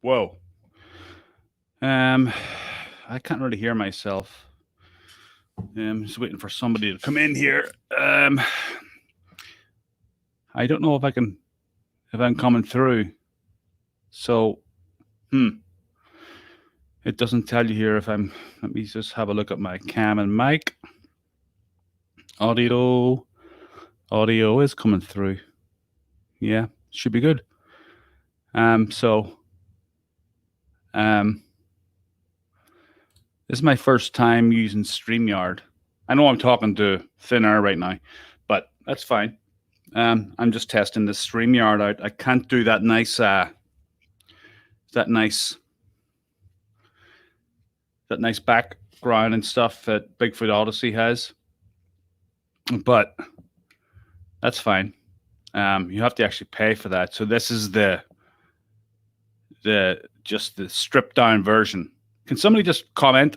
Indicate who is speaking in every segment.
Speaker 1: Whoa. I can't really hear myself. I'm just waiting for somebody to come in here. I don't know if I'm coming through. So, it doesn't tell you here if I'm. Let me just have a look at my cam and mic. Audio is coming through. Yeah, should be good. This is my first time using StreamYard. I know I'm talking to thin air right now, but that's fine. I'm just testing the StreamYard out. I can't do that nice background and stuff that Bigfoot Odyssey has, but that's fine. You have to actually pay for that. So this is the stripped down version. Can somebody just comment?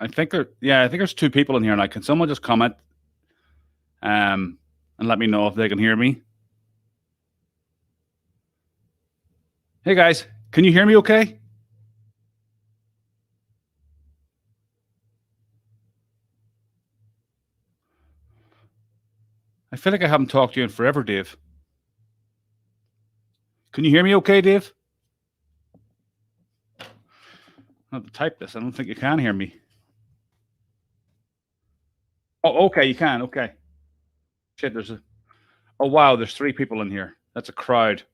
Speaker 1: I think there's two people in here now. Can someone just comment and let me know if they can hear me? Hey guys, can you hear me okay? I feel like I haven't talked to you in forever, Dave. Can you hear me okay, Dave? I have to type this. I don't think you can hear me. Oh, okay, you can. Okay. Shit, oh wow, there's 3 people in here. That's a crowd.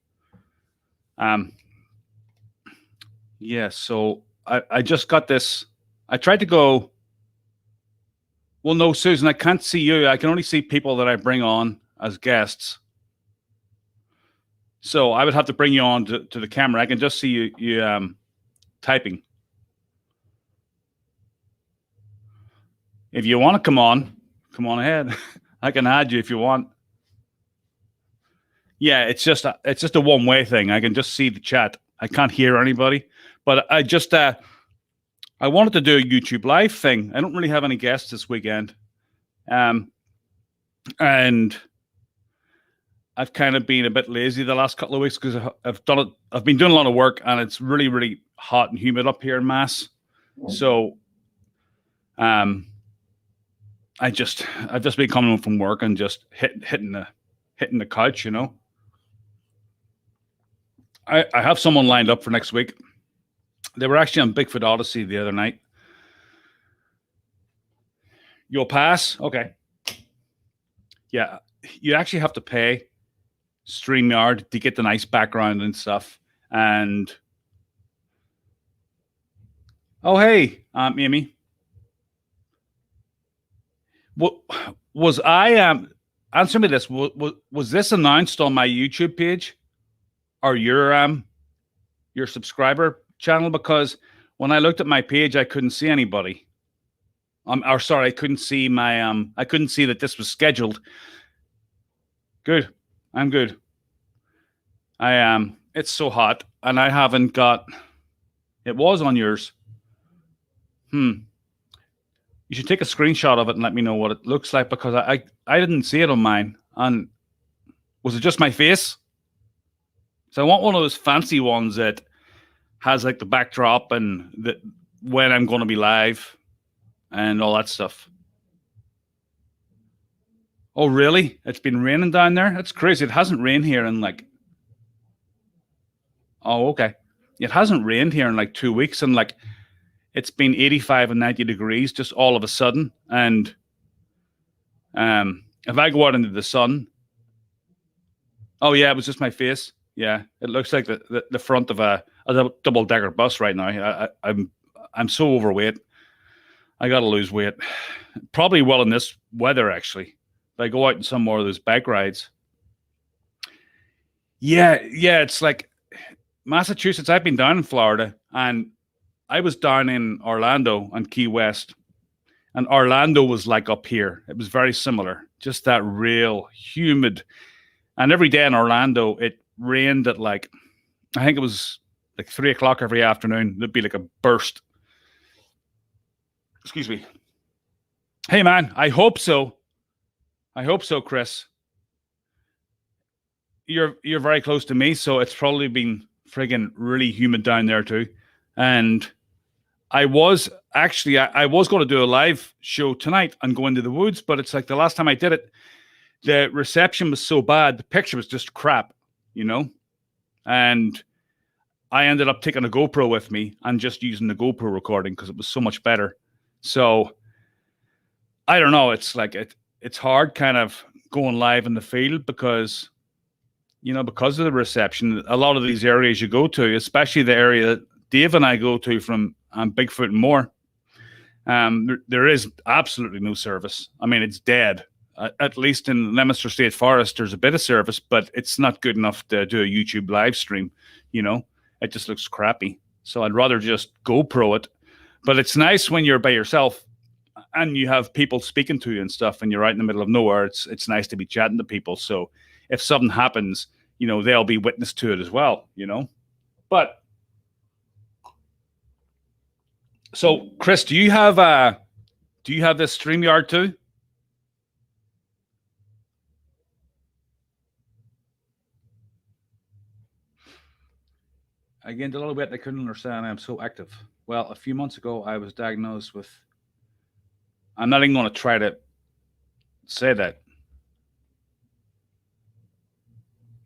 Speaker 1: Yeah, so I just got this. I tried to go. Well, no, Susan, I can't see you. I can only see people that I bring on as guests. So I would have to bring you on to the camera. I can just see you typing. If you want to come on ahead. I can add you if you want. Yeah, it's just a one-way thing. I can just see the chat. I can't hear anybody. But I wanted to do a YouTube live thing. I don't really have any guests this weekend. And I've kind of been a bit lazy the last couple of weeks because I've been doing a lot of work, and it's really, really hot and humid up here in Mass. So I've just been coming home from work and just hitting the couch, you know. I have someone lined up for next week. They were actually on Bigfoot Odyssey the other night. You'll pass? Okay. Yeah, you actually have to pay StreamYard to get the nice background and stuff. And oh, hey, Amy. What was I answer me this? Was this announced on my YouTube page or your subscriber channel? Because when I looked at my page, I couldn't see anybody. Or sorry, I couldn't see my I couldn't see that this was scheduled. Good. I'm good. It's so hot, and I haven't got. It was on yours. You should take a screenshot of it and let me know what it looks like, because I didn't see it on mine. And was it just my face? So I want one of those fancy ones that has like the backdrop and when I'm going to be live and all that stuff. Oh, really? It's been raining down there? That's crazy. It hasn't rained here in like. Oh, okay. It hasn't rained here in like 2 weeks, and like it's been 85 and 90 degrees just all of a sudden. And if I go out into the sun. Oh yeah, it was just my face. Yeah, it looks like the front of a double-decker bus right now. I'm so overweight. I got to lose weight. Probably well in this weather, actually. If I go out in some more of those bike rides. Yeah, it's like Massachusetts. I've been down in Florida, and I was down in Orlando and Key West. And Orlando was like up here. It was very similar. Just that real humid. And every day in Orlando, it rained at like, I think it was like 3 o'clock every afternoon. It'd be like a burst. Excuse me. Hey, man, I hope so. Chris. You're very close to me, so it's probably been friggin' really humid down there too. And I was actually I was going to do a live show tonight and go into the woods, but it's like the last time I did it, the reception was so bad, the picture was just crap, you know? And I ended up taking a GoPro with me and just using the GoPro recording because it was so much better. So I don't know. It's like it's hard kind of going live in the field because, because of the reception. A lot of these areas you go to, especially the area that Dave and I go to from Bigfoot and more, there is absolutely no service. I mean, it's dead. At least in Leominster State Forest, there's a bit of service, but it's not good enough to do a YouTube live stream. It just looks crappy. So I'd rather just GoPro it. But it's nice when you're by yourself and you have people speaking to you and stuff, and you're right in the middle of nowhere. It's nice to be chatting to people. So if something happens, they'll be witness to it as well. But so, Chris, do you have this StreamYard too? Again, a little bit I couldn't understand. I'm so active. Well, a few months ago, I was diagnosed with. I'm not even going to try to say that.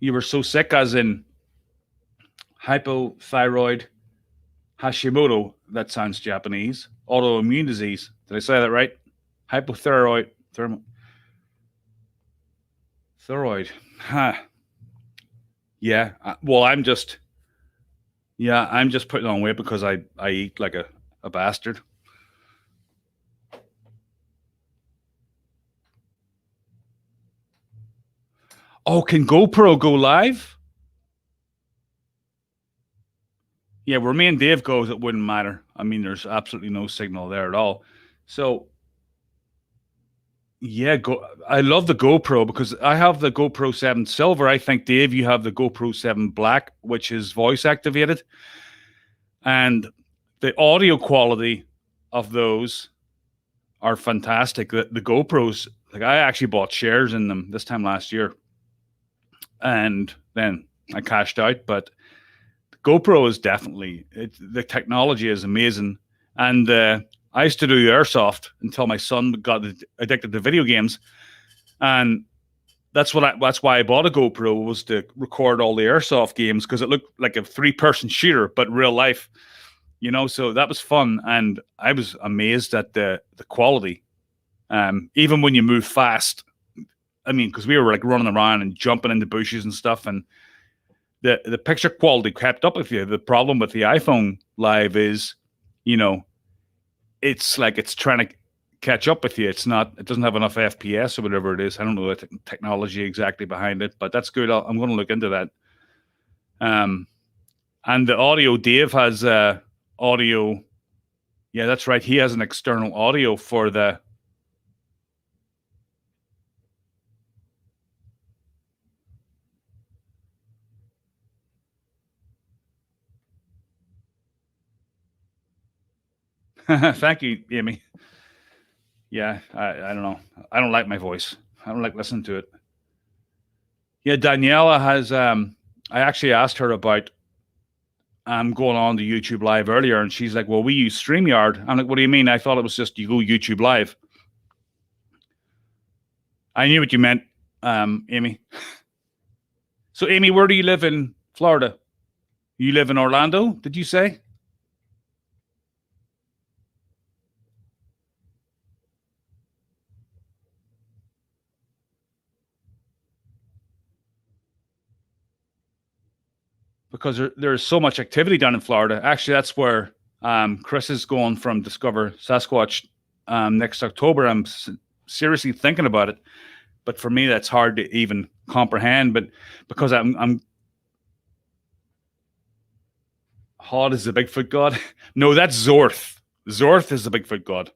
Speaker 1: You were so sick, as in hypothyroid Hashimoto. That sounds Japanese. Autoimmune disease. Did I say that right? Hypothyroid. Thyroid. Huh. Yeah. Well, I'm just putting on weight because I eat like a bastard. Oh, can GoPro go live? Yeah, where me and Dave goes, it wouldn't matter. I mean, there's absolutely no signal there at all. So, yeah, I love the GoPro because I have the GoPro 7 Silver. I think, Dave, you have the GoPro 7 Black, which is voice activated. And the audio quality of those are fantastic. The GoPros, like I actually bought shares in them this time last year. And then I cashed out, but GoPro is definitely the technology is amazing. And I used to do airsoft until my son got addicted to video games, and that's why I bought a GoPro, was to record all the airsoft games because it looked like a 3-person shooter but real life, So that was fun, and I was amazed at the quality. Even when you move fast. I mean, because we were like running around and jumping into bushes and stuff, and the picture quality kept up with you. The problem with the iPhone Live is, it's like it's trying to catch up with you. It doesn't have enough FPS or whatever it is. I don't know the technology exactly behind it, but that's good. I'm going to look into that. And the audio, Dave has audio. Yeah, that's right. He has an external audio for the. Thank you, Amy. Yeah, I don't know. I don't like my voice. I don't like listening to it. Yeah, Daniela has. I actually asked her about going on to YouTube Live earlier, and she's like, "Well, we use StreamYard." I'm like, "What do you mean? I thought it was just you go YouTube Live." I knew what you meant, Amy. So, Amy, where do you live in Florida? You live in Orlando, did you say? Because there's so much activity down in Florida. Actually, that's where Chris is going from Discover Sasquatch next October. I'm seriously thinking about it, but for me, that's hard to even comprehend. But because I'm Hod is the Bigfoot god. No, that's Zorth. Zorth is the Bigfoot god,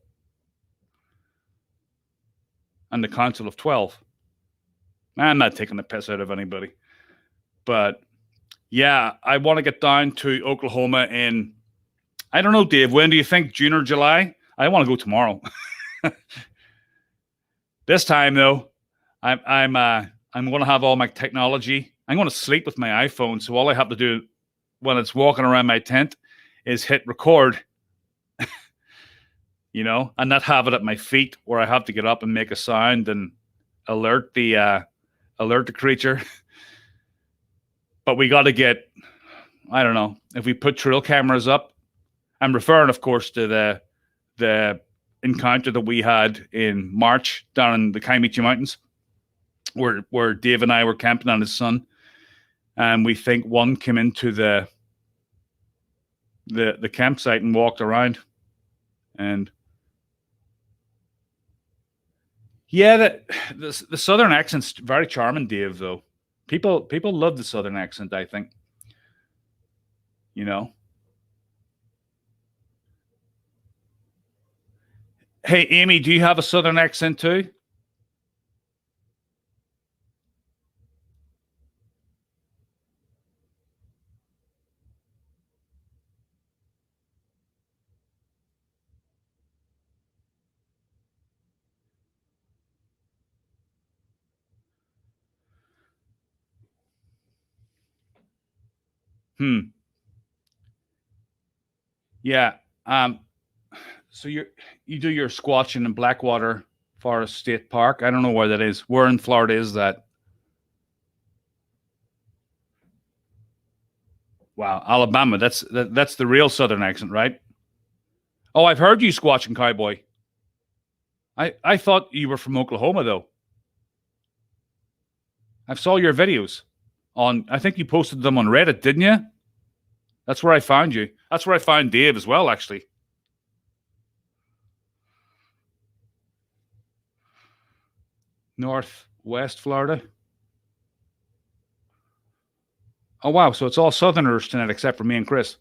Speaker 1: and the Council of 12. I'm not taking the piss out of anybody, but yeah, I want to get down to Oklahoma in, I don't know, Dave, when do you think? June or July? I want to go tomorrow. This time though, I'm going to have all my technology. I'm going to sleep with my iPhone, so all I have to do when it's walking around my tent is hit record, and not have it at my feet where I have to get up and make a sound and alert the creature. But we got to get, I don't know, if we put trail cameras up. I'm referring, of course, to the encounter that we had in March down in the Kaimichi Mountains, where Dave and I were camping on his son, and we think one came into the campsite and walked around, and yeah, the southern accent's very charming, Dave. Though people love the southern accent, I think. Hey, Amy, do you have a southern accent too? Hmm. Yeah. So you do your squatching in Blackwater Forest State Park. I don't know where that is. Where in Florida is that? Wow, Alabama. That's the real southern accent, right? Oh, I've heard you squatching, cowboy. I thought you were from Oklahoma though. I saw your videos on. I think you posted them on Reddit, didn't you? That's where I found you. That's where I found Dave as well, actually. Northwest Florida. Oh wow, so it's all Southerners tonight except for me and Chris.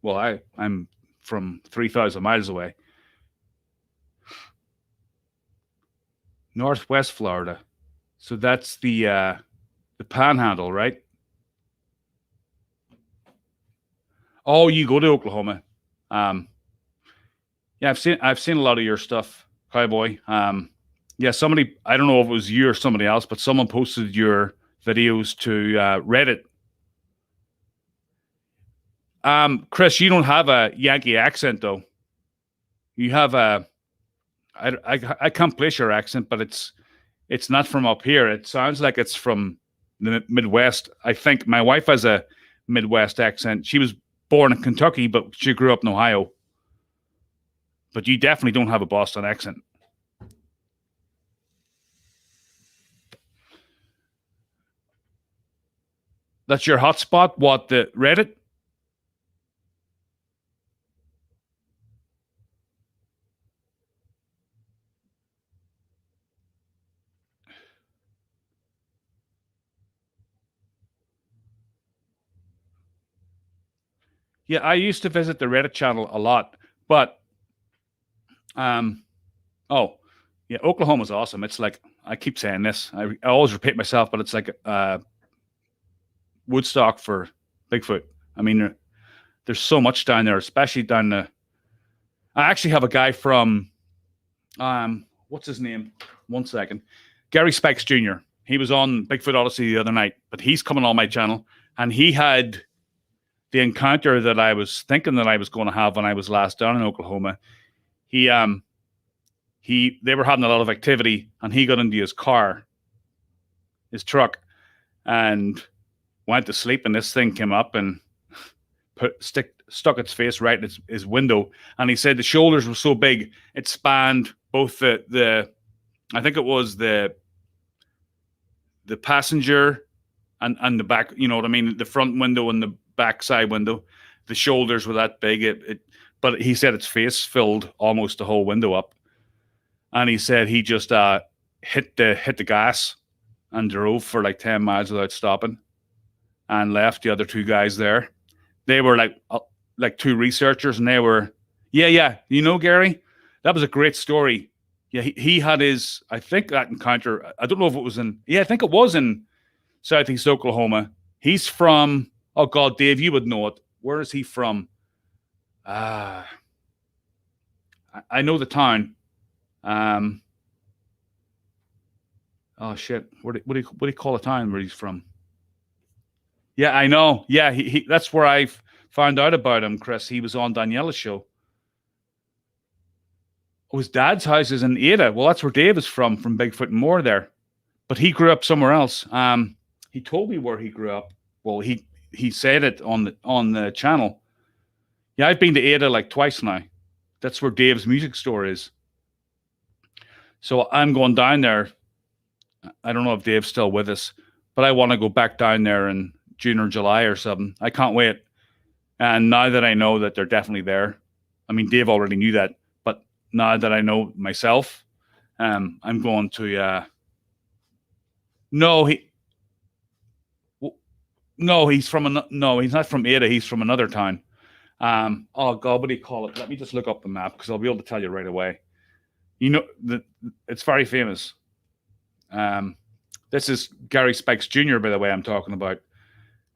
Speaker 1: Well, I'm from 3,000 miles away. Northwest Florida. So that's the Panhandle, right? Oh, you go to Oklahoma. Yeah, I've seen a lot of your stuff, cowboy. Yeah, somebody, I don't know if it was you or somebody else, but someone posted your videos to Reddit. Chris, you don't have a Yankee accent though. You have I can't place your accent, but it's not from up here. It sounds like it's from the Midwest. I think my wife has a Midwest accent. She was born in Kentucky, but she grew up in Ohio. But you definitely don't have a Boston accent. That's your hotspot? What, the Reddit? Yeah, I used to visit the Reddit channel a lot, but um, oh, yeah, Oklahoma's awesome. It's like I keep saying this. I always repeat myself, but it's like Woodstock for Bigfoot. I mean, there's so much down there, especially down the. I actually have a guy from what's his name? One second, Gary Spikes Jr. He was on Bigfoot Odyssey the other night, but he's coming on my channel, and he had the encounter that I was thinking that I was going to have when I was last down in Oklahoma. He they were having a lot of activity, and he got into his truck, and went to sleep, and this thing came up and stuck its face right in his window, and he said the shoulders were so big it spanned both the I think it was the passenger and the back, you know what I mean, the front window and the back side window. The shoulders were that big. But he said its face filled almost the whole window up, and he said he just hit the gas and drove for like 10 miles without stopping, and left the other two guys there. They were like two researchers, and they were, yeah, Gary, that was a great story. Yeah, he had his, I think, that encounter. I don't know if it was I think it was in Southeast Oklahoma. He's from, oh God, Dave, you would know it. Where is he from? I know the town. Oh shit, what do you call the town where he's from? Yeah, I know. Yeah, that's where I found out about him, Chris. He was on Daniela's show. Oh, his dad's house is in Ada. Well, that's where Dave is from Bigfoot and More there. But he grew up somewhere else. He told me where he grew up. Well, he said it on the channel. Yeah, I've been to Ada like twice now. That's where Dave's music store is. So I'm going down there. I don't know if Dave's still with us, but I want to go back down there in June or July or something. I can't wait. And now that I know that they're definitely there, I mean, Dave already knew that, but now that I know myself, I'm going to. No, he's from no, he's not from Ada. He's from another town. Oh God, what do you call it? Let me just look up the map because I'll be able to tell you right away. You know, it's very famous. This is Gary Spikes Jr., by the way, I'm talking about.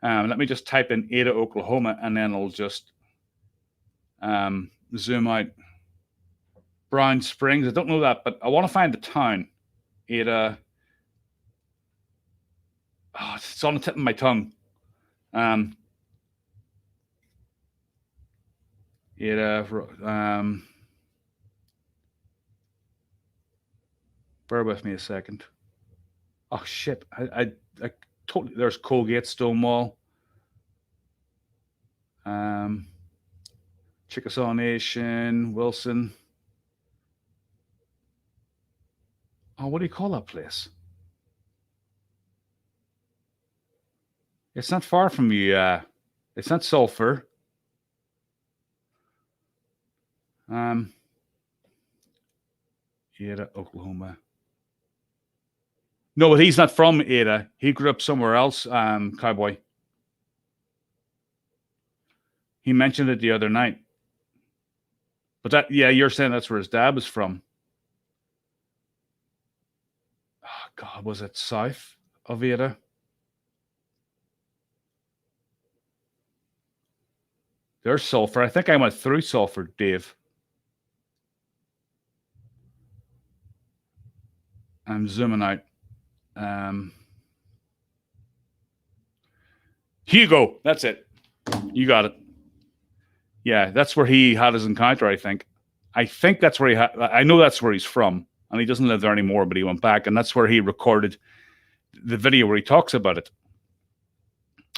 Speaker 1: Let me just type in Ada, Oklahoma, and then I'll just zoom out. Brown Springs. I don't know that, but I want to find the town. Ada. Oh, it's on the tip of my tongue. Ada. Bear with me a second. Oh shit! I totally. There's Colgate, Stonewall. Chickasaw Nation, Wilson. Oh, what do you call that place? It's not far from you. It's not Sulphur. Ada, Oklahoma. No, but he's not from Ada. He grew up somewhere else, Cowboy. He mentioned it the other night. But that, yeah, you're saying that's where his dad was from. Oh, God, was it south of Ada? There's Sulphur. I think I went through Sulphur, Dave. I'm zooming out. Hugo, that's it. You got it. Yeah, that's where he had his encounter, I think. I think that's where I know that's where he's from. And he doesn't live there anymore, but he went back. And that's where he recorded the video where he talks about it.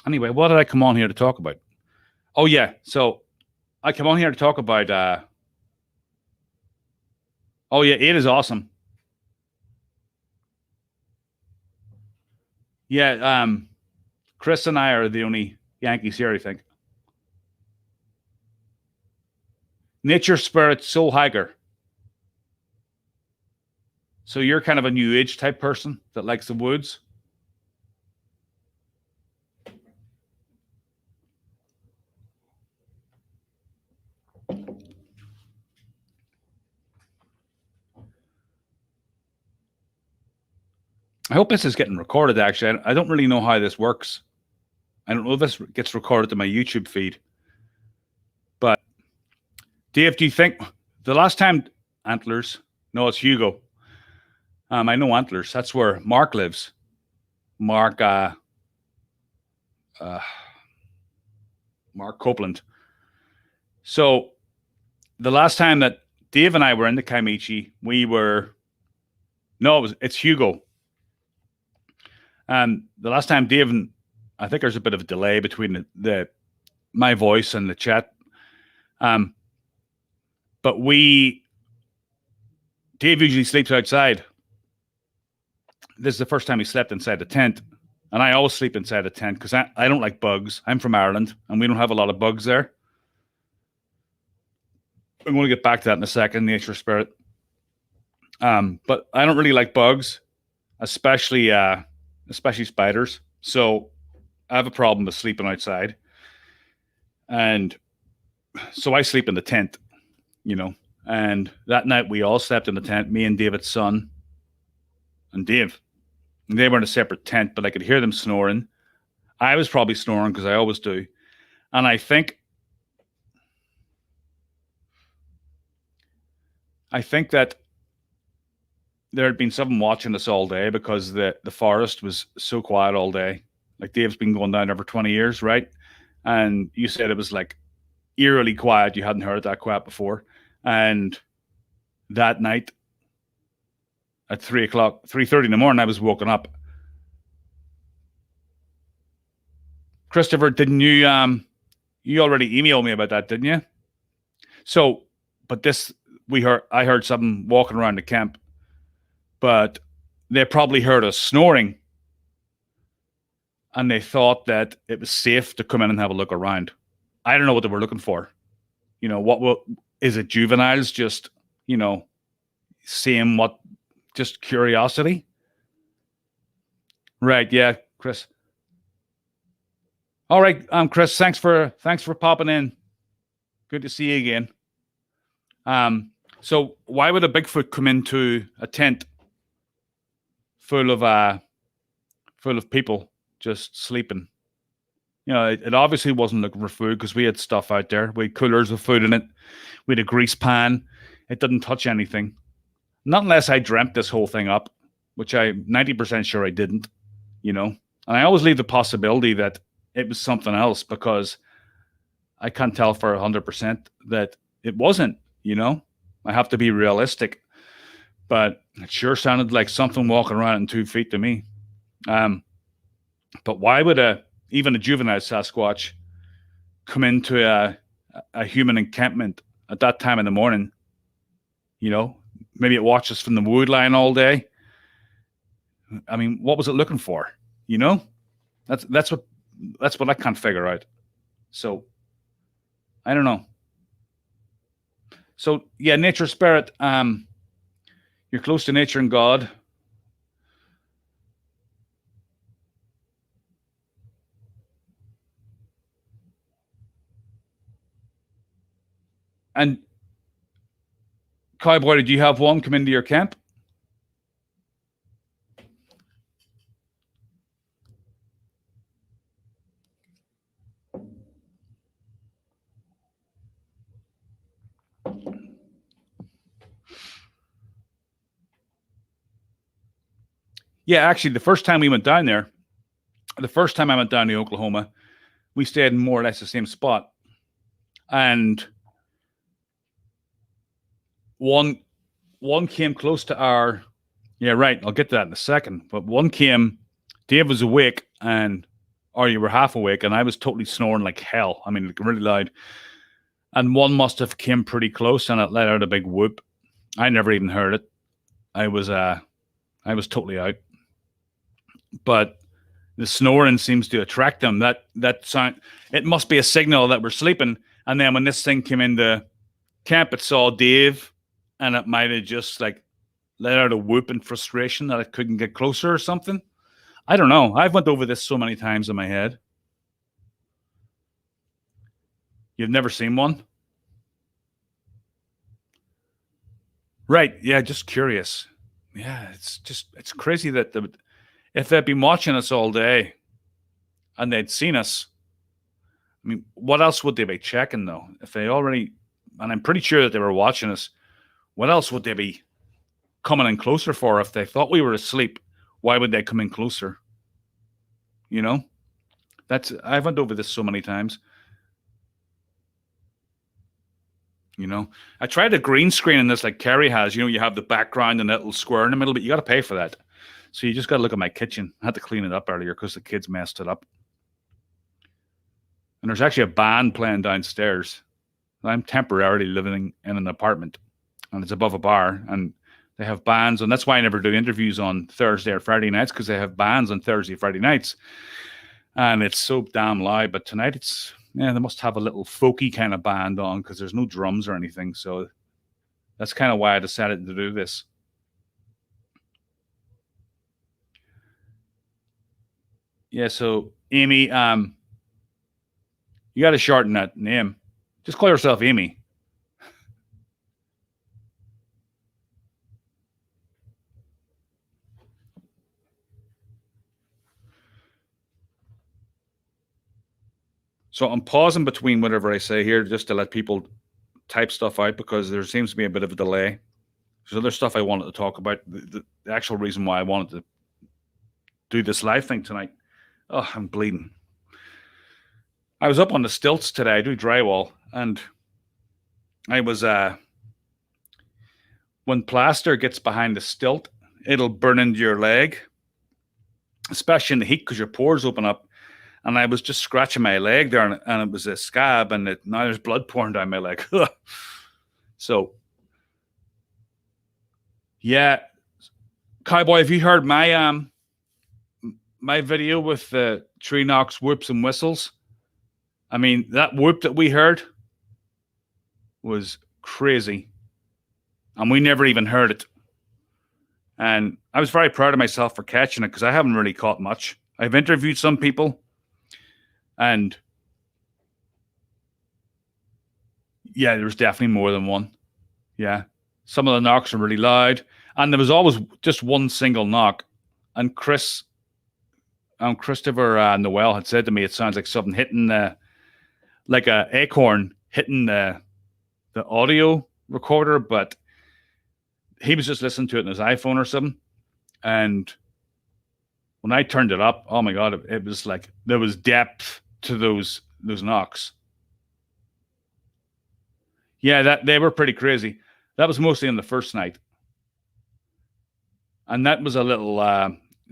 Speaker 1: Anyway, what did I come on here to talk about? Oh, yeah. So I come on here to talk about... oh, yeah, it is awesome. Yeah, Chris and I are the only Yankees here, I think. Nature Spirit Soul Hiker. So you're kind of a new age type person that likes the woods? I hope this is getting recorded, actually. I don't really know how this works. I don't know if this gets recorded to my YouTube feed. But, Dave, do you think the last time Antlers? No, it's Hugo. I know Antlers. That's where Mark lives. Mark Copeland. So, the last time that Dave and I were in the Kaimichi, it's Hugo. The last time Dave and I think there's a bit of a delay between my voice and the chat. But Dave usually sleeps outside. This is the first time he slept inside the tent. And I always sleep inside the tent because I don't like bugs. I'm from Ireland and we don't have a lot of bugs there. I'm going to get back to that in a second, Nature Spirit. But I don't really like bugs, especially spiders. So I have a problem with sleeping outside. And so I sleep in the tent, And that night we all slept in the tent, me and David's son and Dave. And they were in a separate tent, but I could hear them snoring. I was probably snoring because I always do. And I think that there had been someone watching us all day because the forest was so quiet all day. Like Dave's been going down there for 20 years, right? And you said it was like eerily quiet. You hadn't heard it that quiet before. And that night at 3:00, 3:30 in the morning, I was woken up. Christopher, didn't you already emailed me about that, didn't you? So, but I heard something walking around the camp, but they probably heard us snoring, and they thought that it was safe to come in and have a look around. I don't know what they were looking for. What is it? Juveniles just seeing what, just curiosity, right? Yeah, Chris. All right, Chris. Thanks for popping in. Good to see you again. So why would a Bigfoot come into a tent full of people just sleeping? It obviously wasn't looking for food because we had stuff out there. We had coolers with food in it. We had a grease pan. It didn't touch anything. Not unless I dreamt this whole thing up, which I'm 90% sure I didn't, And I always leave the possibility that it was something else because I can't tell for 100% that it wasn't, I have to be realistic. But it sure sounded like something walking around in 2 feet to me. But why would even a juvenile Sasquatch come into a human encampment at that time in the morning? Maybe it watches from the wood line all day. I mean, what was it looking for? That's what I can't figure out. So I don't know. So yeah, nature spirit. You're close to nature and God. And Cowboy, did you have one come into your camp? Yeah, actually, the first time I went down to Oklahoma, we stayed in more or less the same spot. And one came close to our, yeah, right. I'll get to that in a second. But one came, Dave was awake or you were half awake, and I was totally snoring like hell. I mean, really loud. And one must have came pretty close, and it let out a big whoop. I never even heard it. I was totally out. But the snoring seems to attract them. That sound, it must be a signal that we're sleeping. And then when this thing came into camp, it saw Dave, and it might have just like let out a whoop in frustration that it couldn't get closer or something. I don't know. I've went over this so many times in my head. You've never seen one? Right. Yeah, just curious. Yeah, it's crazy that if they'd been watching us all day and they'd seen us, I mean, what else would they be checking though? If they already, and I'm pretty sure that they were watching us, what else would they be coming in closer for? If they thought we were asleep, why would they come in closer? I've went over this so many times. I tried a green screen in this like Kerry has. You have the background and that little square in the middle, but you got to pay for that. So you just got to look at my kitchen. I had to clean it up earlier because the kids messed it up. And there's actually a band playing downstairs. I'm temporarily living in an apartment, and it's above a bar, and they have bands, and that's why I never do interviews on Thursday or Friday nights, because they have bands on Thursday, Friday nights, and it's so damn loud. But tonight they must have a little folky kind of band on because there's no drums or anything. So that's kind of why I decided to do this. Yeah, so Amy, you got to shorten that name. Just call yourself Amy. So I'm pausing between whatever I say here just to let people type stuff out because there seems to be a bit of a delay. There's other stuff I wanted to talk about. The actual reason why I wanted to do this live thing tonight. Oh, I'm bleeding. I was up on the stilts today. I do drywall, and I was when plaster gets behind the stilt, it'll burn into your leg, especially in the heat because your pores open up. And I was just scratching my leg there, and it was a scab, and now there's blood pouring down my leg. So, yeah, Cowboy, have you heard my video with the tree knocks, whoops, and whistles? I mean, that whoop that we heard was crazy, and we never even heard it. And I was very proud of myself for catching it because I haven't really caught much. I've interviewed some people, and yeah, there was definitely more than one. Yeah, some of the knocks are really loud, and there was always just one single knock. And Christopher Noel had said to me, it sounds like something hitting like a acorn hitting the audio recorder, but he was just listening to it on his iPhone or something. And when I turned it up, oh my god, it was like there was depth to those knocks. Yeah, that they were pretty crazy. That was mostly on the first night, and that was a little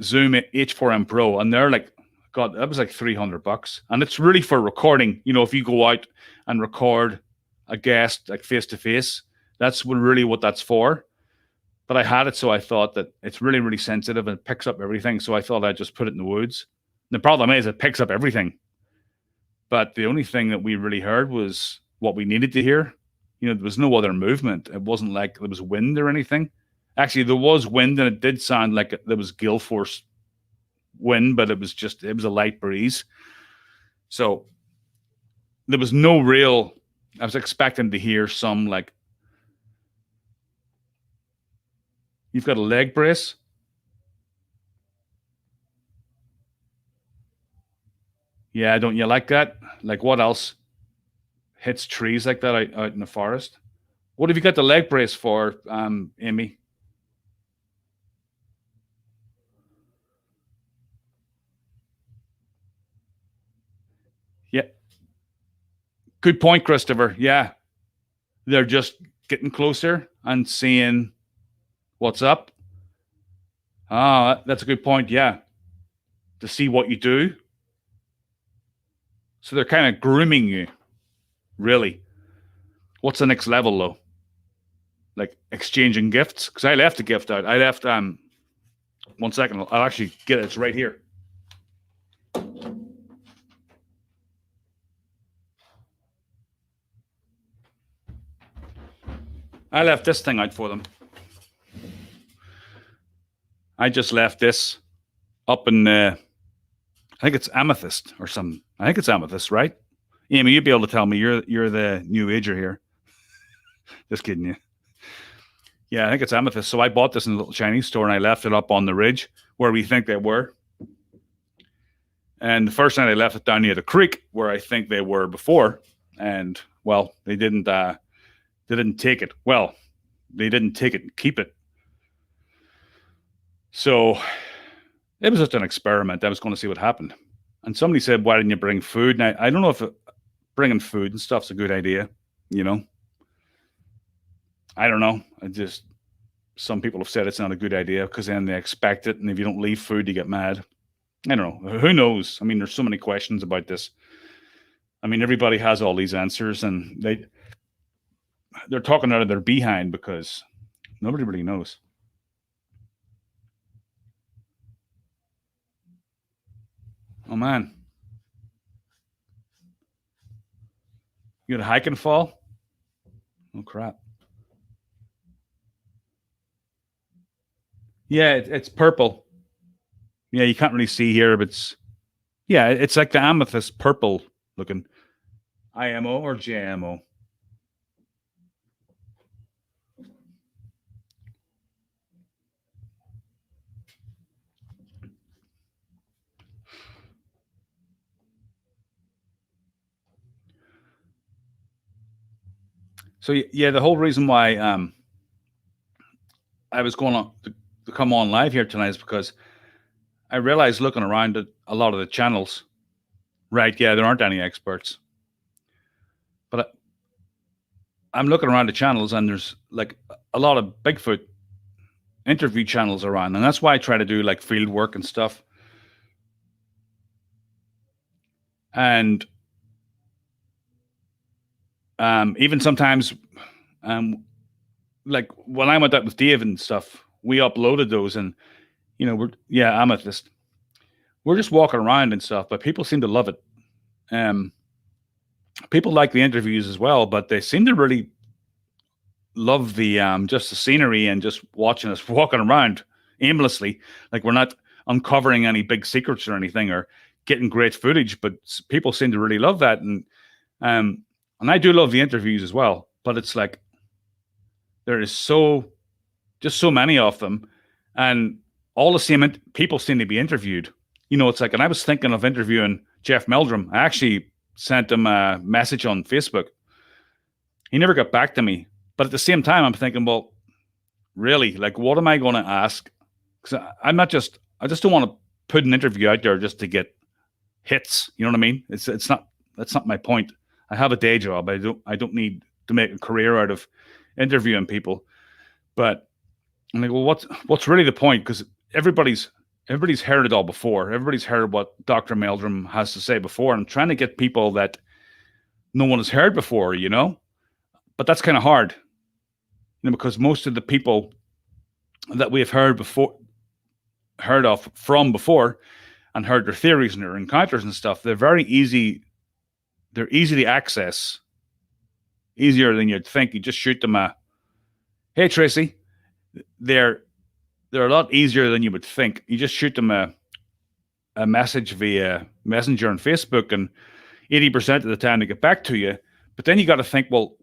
Speaker 1: Zoom H4n Pro, and they're like, God, that was like $300, and it's really for recording. You know, if you go out and record a guest like face to face, that's really what that's for. But I had it, so I thought that it's really, really sensitive and it picks up everything. So I thought I'd just put it in the woods. The problem is it picks up everything. But the only thing that we really heard was what we needed to hear. You know, there was no other movement. It wasn't like there was wind or anything. Actually, there was wind, and it did sound like there was gale force wind, but it was a light breeze. So there was no real. I was expecting to hear some like. You've got a leg brace. Yeah, don't you like that? Like what else hits trees like that out in the forest? What have you got the leg brace for, Amy? Yeah, good point, Christopher. Yeah, they're just getting closer and seeing what's up. Ah, that's a good point. Yeah, to see what you do. So they're kind of grooming you, really. What's the next level, though? Like exchanging gifts? Because I left a gift out. I left, 1 second, I'll actually get it. It's right here. I left this thing out for them. I just left this up in, I think it's amethyst or something. I think it's amethyst, right? Amy, you'd be able to tell me. You're the new ager here. Just kidding you. Yeah, I think it's amethyst. So I bought this in a little Chinese store and I left it up on the ridge where we think they were. And the first night I left it down near the creek where I think they were before. And well, they didn't take it. Well, they didn't take it and keep it. So it was just an experiment. I was going to see what happened. And somebody said, why didn't you bring food? And I don't know if bringing food and stuff's a good idea, you know? I don't know. Some people have said it's not a good idea because then they expect it. And if you don't leave food, you get mad. I don't know. Who knows? I mean, there's so many questions about this. I mean, everybody has all these answers and they're talking out of their behind because nobody really knows. Oh man. You got a hike and fall? Oh crap. Yeah, it's purple. Yeah, you can't really see here, but it's like the amethyst purple looking. IMO or JMO? So yeah, the whole reason why I was going to come on live here tonight is because I realized looking around at a lot of the channels, right? Yeah, there aren't any experts, but I'm looking around the channels and there's like a lot of Bigfoot interview channels around, and that's why I try to do like field work and stuff. And even sometimes, like when I went out with Dave and stuff, we uploaded those, and we're amethyst. We're just walking around and stuff, but people seem to love it. Um, People like the interviews as well, but they seem to really love the just the scenery and just watching us walking around aimlessly. Like we're not uncovering any big secrets or anything or getting great footage, but people seem to really love that. And I do love the interviews as well, but it's like there is just so many of them, and all the same people seem to be interviewed. It's like, and I was thinking of interviewing Jeff Meldrum. I actually sent him a message on Facebook. He never got back to me. But at the same time, I'm thinking, well, really, like, what am I going to ask? Because I just don't want to put an interview out there just to get hits. You know what I mean? That's not my point. I have a day job. I don't need to make a career out of interviewing people. But I'm like, well, what's really the point? Because everybody's heard it all before. Everybody's heard what Dr. Meldrum has to say before. I'm trying to get people that no one has heard before, but that's kind of hard, because most of the people that we have heard of from before and heard their theories and their encounters and stuff, they're easy to access, easier than you'd think. You just shoot them hey, Tracy. They're a lot easier than you would think. You just shoot them a message via Messenger and Facebook, and 80% of the time they get back to you. But then you got to think, well,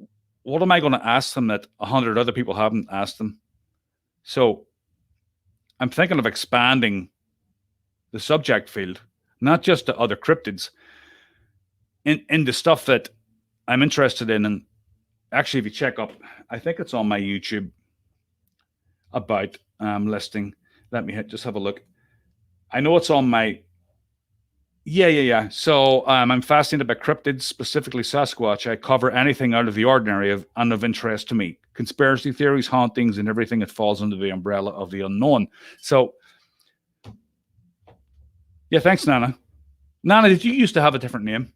Speaker 1: what am I going to ask them that 100 other people haven't asked them? So I'm thinking of expanding the subject field, not just to other cryptids, in the stuff that I'm interested in. And actually, if you check up, I think it's on my YouTube about listing. Let me just have a look. I know it's on my. Yeah. So I'm fascinated by cryptids, specifically Sasquatch. I cover anything out of the ordinary and of interest to me. Conspiracy theories, hauntings, and everything that falls under the umbrella of the unknown. So, yeah, thanks, Nana. Nana, did you used to have a different name?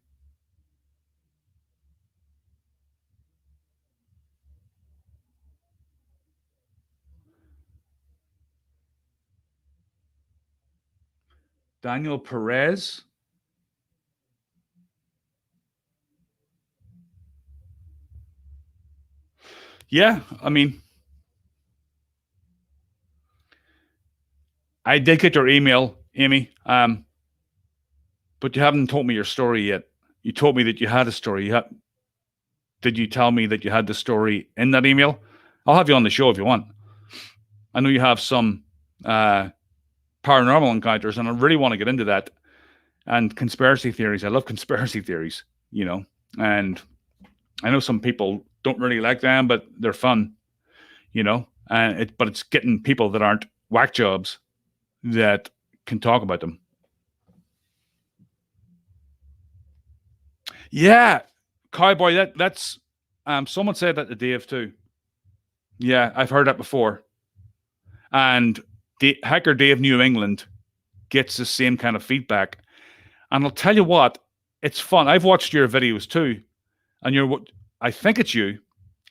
Speaker 1: Daniel Perez? Yeah, I mean, I did get your email, Amy, but you haven't told me your story yet. You told me that you had a story. Did you tell me that you had the story in that email? I'll have you on the show if you want. I know you have some paranormal encounters, and I really want to get into that. And conspiracy theories. I love conspiracy theories, and I know some people don't really like them, but they're fun, but it's getting people that aren't whack jobs that can talk about them. Yeah, Cowboy. That's someone said that to Dave too. Yeah, I've heard that before. And Hacker Dave New England gets the same kind of feedback. And I'll tell you what, it's fun. I've watched your videos too, and I think it's you.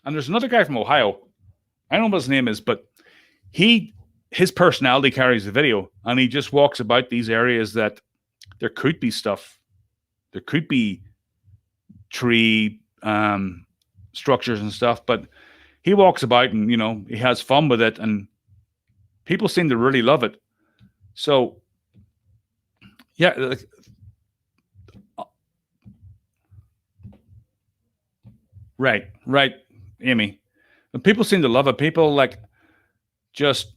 Speaker 1: And there's another guy from Ohio. I don't know what his name is, but his personality carries the video, and he just walks about these areas that there could be stuff. There could be tree structures and stuff, but he walks about and he has fun with it, and people seem to really love it. So yeah, right, Amy. And people seem to love it. People just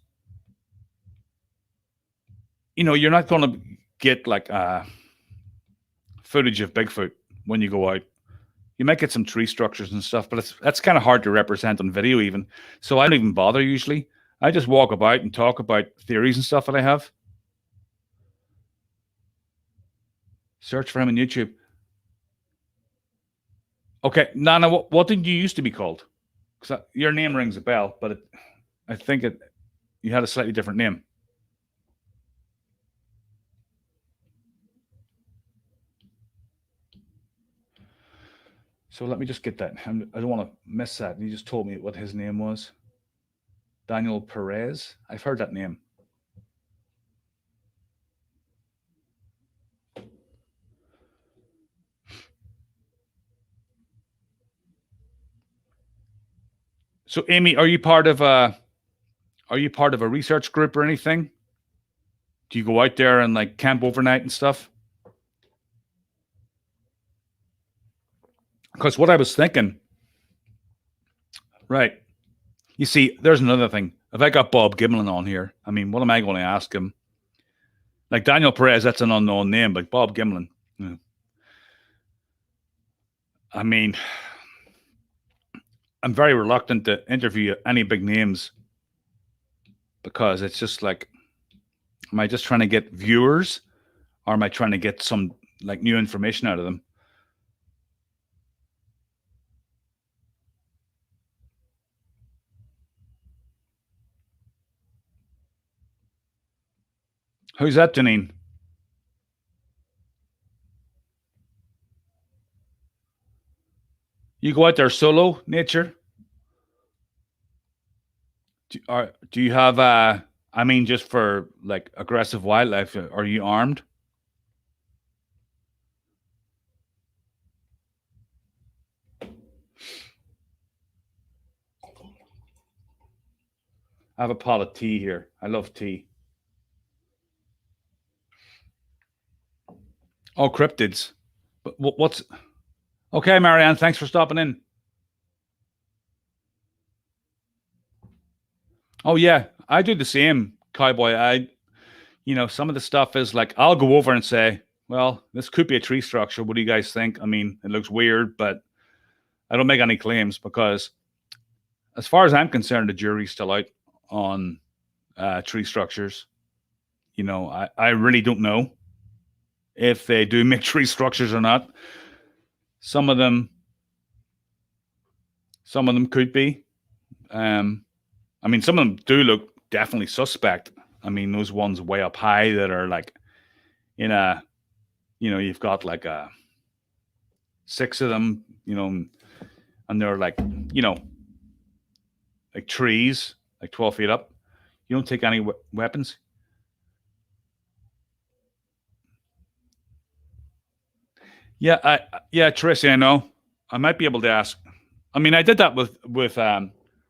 Speaker 1: you're not going to get footage of Bigfoot when you go out. You might get some tree structures and stuff, but that's kind of hard to represent on video even. So I don't even bother usually. I just walk about and talk about theories and stuff that I have. Search for him on YouTube. Okay, Nana, what did you used to be called? Because your name rings a bell, but I think you had a slightly different name. So let me just get that. I don't want to miss that. You just told me what his name was. Daniel Perez. I've heard that name. So, Amy, are you part of a research group or anything? Do you go out there and like camp overnight and stuff? Because what I was thinking, right? You see, there's another thing. If I got Bob Gimlin on here, I mean, what am I going to ask him? Like Daniel Perez, that's an unknown name, but Bob Gimlin. I mean, I'm very reluctant to interview any big names because it's just like, am I just trying to get viewers or am I trying to get some like new information out of them? Who's that, Janine? You go out there solo, nature? Do you have I mean, just for like aggressive wildlife, are you armed? I have a pot of tea here. I love tea. Oh, cryptids. But what's okay, Marianne? Thanks for stopping in. Oh yeah, I do the same, cowboy. Some of the stuff is like I'll go over and say, "Well, this could be a tree structure. What do you guys think?" I mean, it looks weird, but I don't make any claims because, as far as I'm concerned, the jury's still out on tree structures. I really don't know if they do make tree structures or not. Some of them, could be. I mean, some of them do look definitely suspect. I mean, those ones way up high that are like in a, you've got like 6 of them, and they're like, like trees, like 12 feet up. You don't take any weapons. Yeah, Tracy, I know. I might be able to ask. I mean, I did that with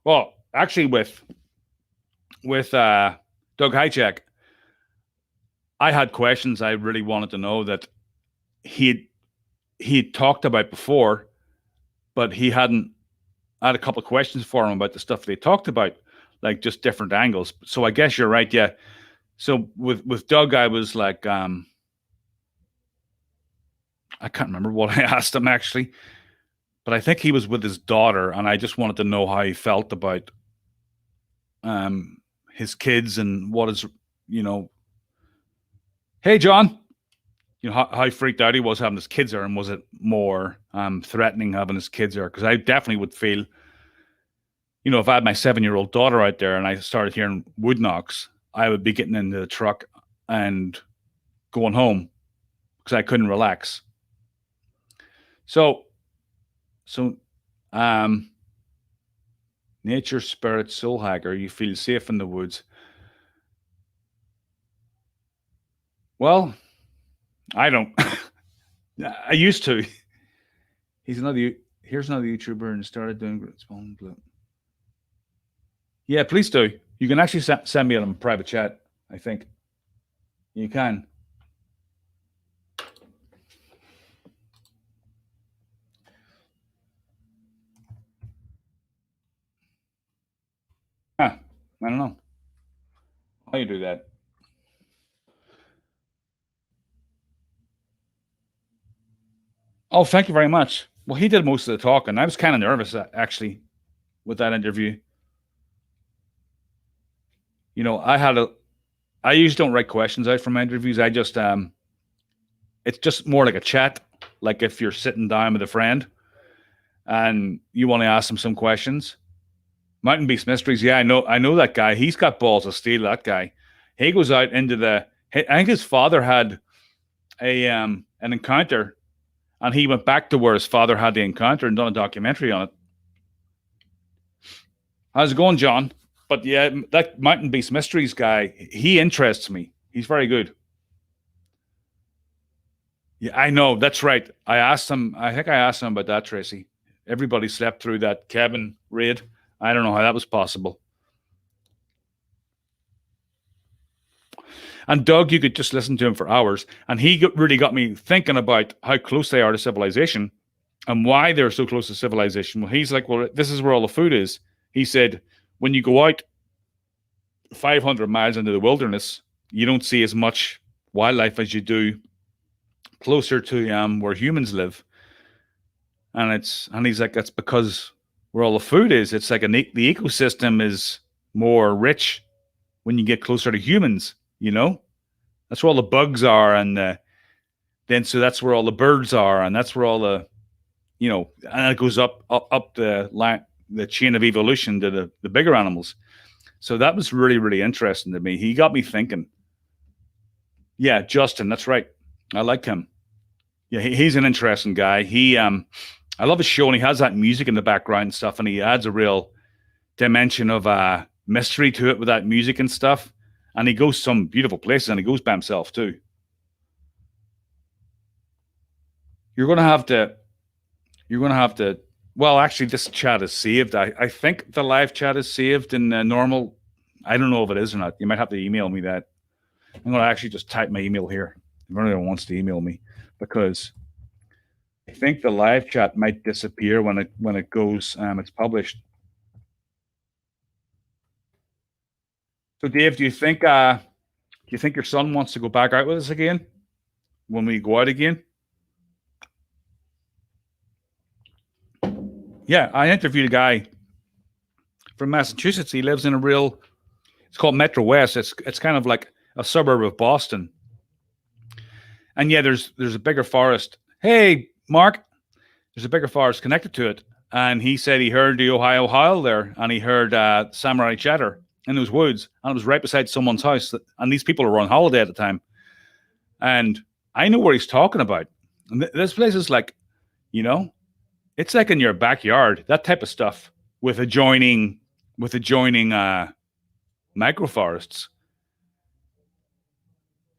Speaker 1: well, actually with Doug Hychek. I had questions I really wanted to know that he talked about before, but he hadn't. I had a couple of questions for him about the stuff they talked about, like just different angles. So I guess you're right. Yeah. So with Doug, I was like, I can't remember what I asked him actually, but I think he was with his daughter, and I just wanted to know how he felt about his kids and what is, you know. Hey, John. How freaked out he was having his kids there, and was it more threatening having his kids there? Because I definitely would feel, if I had my 7-year-old daughter out there and I started hearing wood knocks, I would be getting into the truck and going home because I couldn't relax. So, so, nature, spirit, soul hacker, you feel safe in the woods. Well, I don't. I used to. Here's another YouTuber and started doing spawn blue. Yeah, please do. You can actually send me a private chat. I think you can. Huh, I don't know how you do that. Oh, thank you very much. Well, he did most of the talking. I was kind of nervous actually with that interview. I usually don't write questions out from my interviews. I just it's just more like a chat, like if you're sitting down with a friend and you want to ask them some questions. Mountain Beast Mysteries, yeah, I know that guy. He's got balls of steel. That guy, he goes out into the. I think his father had an encounter, and he went back to where his father had the encounter and done a documentary on it. How's it going, John? But yeah, that Mountain Beast Mysteries guy, he interests me. He's very good. Yeah, I know. That's right. I asked him. I think I asked him about that, Tracy. Everybody slept through that cabin raid. I don't know how that was possible. And Doug, you could just listen to him for hours, and he really got me thinking about how close they are to civilization and why they're so close to civilization. Well, he's like, well, this is where all the food is. He said, when you go out 500 miles into the wilderness, you don't see as much wildlife as you do closer to where humans live. And he's like, that's because where all the food is, it's like the ecosystem is more rich when you get closer to humans. That's where all the bugs are, and then so that's where all the birds are, and that's where all the and it goes up the line, the chain of evolution to the bigger animals. So that was really, really interesting to me. He got me thinking. Yeah, Justin, that's right. I like him. Yeah, he's an interesting guy. I love his show, and he has that music in the background and stuff, and he adds a real dimension of mystery to it with that music and stuff. And he goes some beautiful places, and he goes by himself too. You're gonna have to. Well, actually, this chat is saved. I think the live chat is saved in normal. I don't know if it is or not. You might have to email me that. I'm going to actually just type my email here. If anyone wants to email me, because I think the live chat might disappear when it goes. It's published. So, Dave, do you think your son wants to go back out with us again when we go out again? Yeah, I interviewed a guy from Massachusetts. He lives in it's called Metro West. It's kind of like a suburb of Boston. And yeah, there's a bigger forest. Hey, Mark, there's a bigger forest connected to it. And he said he heard the Ohio Howl there, and he heard samurai chatter in those woods, and it was right beside someone's house. And these people were on holiday at the time. And I know where he's talking about. And this place is like, it's like in your backyard, that type of stuff with adjoining microforests.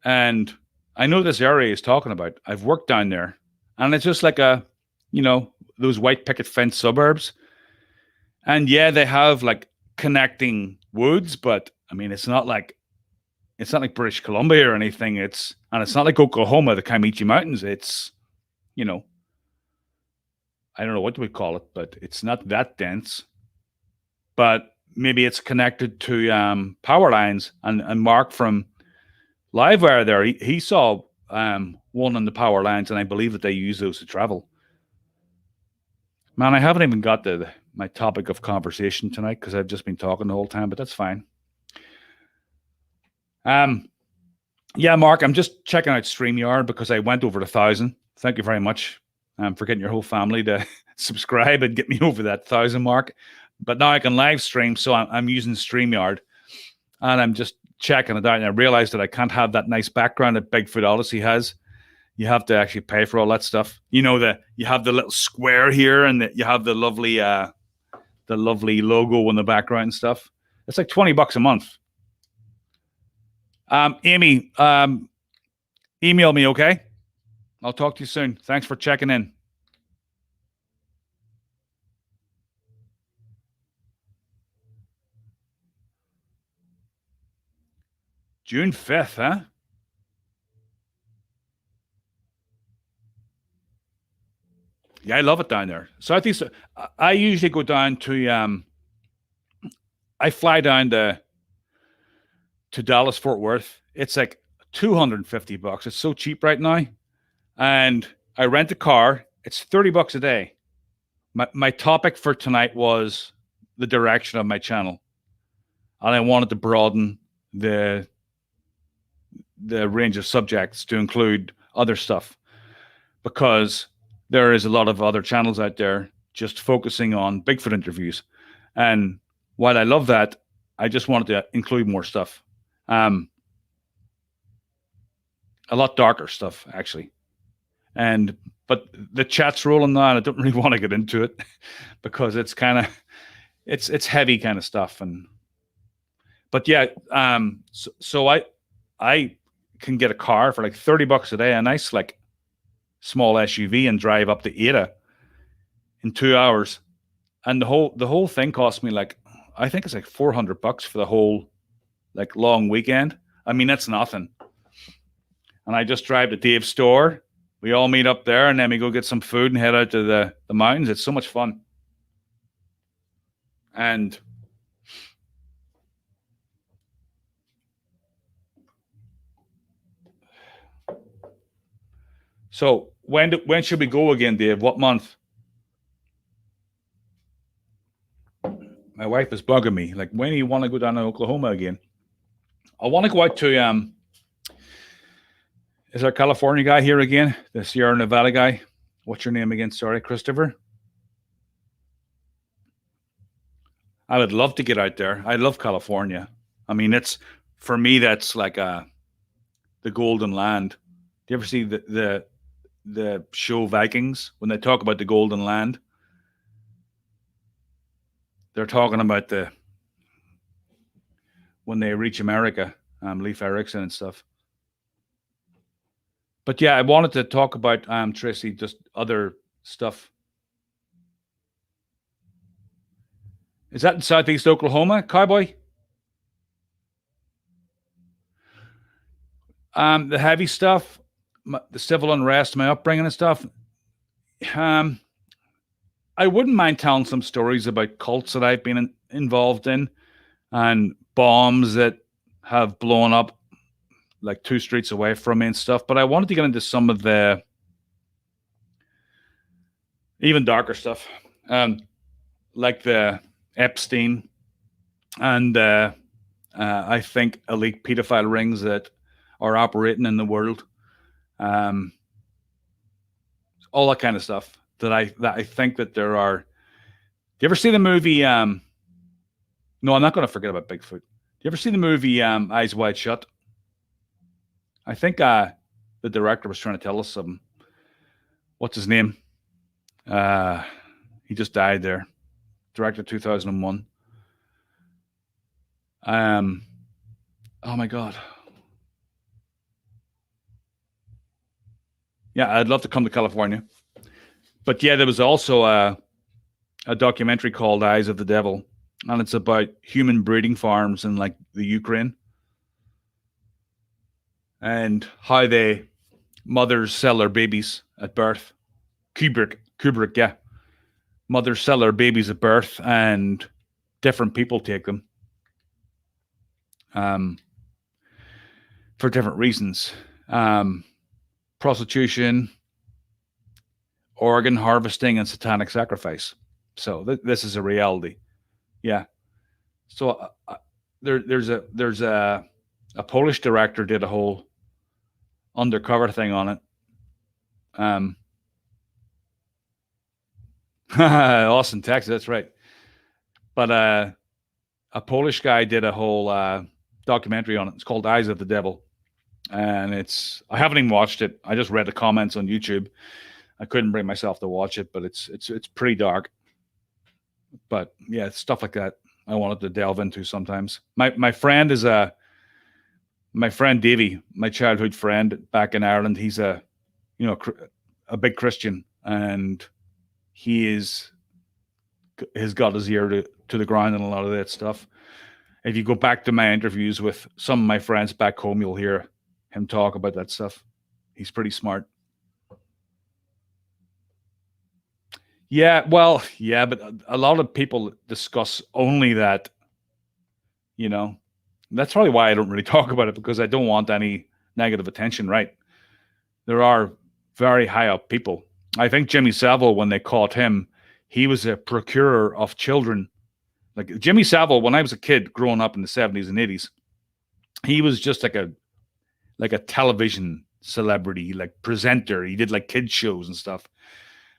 Speaker 1: And I know this area he's talking about. I've worked down there, and it's just like those white picket fence suburbs. And yeah, they have like connecting woods, but I mean, it's not like British Columbia or anything. It's not like Oklahoma, the Kiamichi Mountains. It's, I don't know what we call it, but it's not that dense. But maybe it's connected to power lines. And Mark from Livewire there, he saw one on the power lines, and I believe that they use those to travel. Man, I haven't even got my topic of conversation tonight because I've just been talking the whole time, but that's fine. Yeah, Mark, I'm just checking out StreamYard because I went over 1,000. Thank you very much for getting your whole family to subscribe and get me over that 1,000 mark. But now I can live stream, so I'm using StreamYard, and I'm just checking it out. And I realized that I can't have that nice background that Bigfoot Odyssey has. You have to actually pay for all that stuff. You have the little square here, and you have the lovely logo in the background and stuff. It's like $20 a month. Amy, email me, okay? I'll talk to you soon. Thanks for checking in. June 5th, huh? Yeah, I love it down there. Southeast. I usually go down to. I fly down to Dallas Fort Worth. It's like $250. It's so cheap right now, and I rent a car. It's $30 a day. My topic for tonight was the direction of my channel, and I wanted to broaden the range of subjects to include other stuff, because there is a lot of other channels out there just focusing on Bigfoot interviews. And while I love that, I just wanted to include more stuff. A lot darker stuff, actually. But the chat's rolling now, and I don't really want to get into it because it's kind of it's heavy kind of stuff. But yeah, so I can get a car for like $30 a day, a nice like small SUV, and drive up to Ada in 2 hours. And the whole thing cost me like, I think it's like $400 for the whole like long weekend. I mean, that's nothing. And I just drive to Dave's store. We all meet up there, and then we go get some food and head out to the mountains. It's so much fun. And so when should we go again, Dave? What month? My wife is bugging me. Like, when do you want to go down to Oklahoma again? I want to go out to is our California guy here again? The Sierra Nevada guy. What's your name again? Sorry, Christopher. I would love to get out there. I love California. I mean, it's, for me, that's like the golden land. Do you ever see the show Vikings? When they talk about the golden land, they're talking about when they reach America, Leif Erikson and stuff. But yeah, I wanted to talk about, Tracy, just other stuff. Is that in Southeast Oklahoma, Cowboy? The heavy stuff, the civil unrest, my upbringing and stuff. I wouldn't mind telling some stories about cults that I've been involved in, and bombs that have blown up like 2 streets away from me and stuff. But I wanted to get into some of the even darker stuff, like the Epstein and I think elite pedophile rings that are operating in the world, all that kind of stuff. That I think that there are. Do you ever see the movie? No, I'm not going to forget about Bigfoot. Do you ever see the movie Eyes Wide Shut? I think the director was trying to tell us something. What's his name? He just died there. Director 2001. Oh my God. Yeah, I'd love to come to California. But yeah, there was also a documentary called Eyes of the Devil, and it's about human breeding farms in like the Ukraine, and how mothers sell their babies at birth. Kubrick, yeah. Mothers sell their babies at birth, and different people take them for different reasons. Prostitution, organ harvesting, and satanic sacrifice. So this is a reality. Yeah. So there's a Polish director did a whole undercover thing on it. Austin, Texas. That's right. But a Polish guy did a whole documentary on it. It's called Eyes of the Devil, and I haven't even watched it. I just read the comments on YouTube. I couldn't bring myself to watch it, but it's pretty dark. But yeah, stuff like that I wanted to delve into sometimes. My friend is my friend Davey, my childhood friend back in Ireland. He's a big Christian, and he has got his ear to the ground and a lot of that stuff. If you go back to my interviews with some of my friends back home, you'll hear him talk about that stuff. He's pretty smart. Yeah, well, yeah, but a lot of people discuss only that, That's probably why I don't really talk about it, because I don't want any negative attention, right? There are very high up people. I think Jimmy Savile, when they caught him, he was a procurer of children. Like Jimmy Savile, when I was a kid growing up in the 70s and 80s, he was just like a television celebrity, like presenter. He did like kids shows and stuff.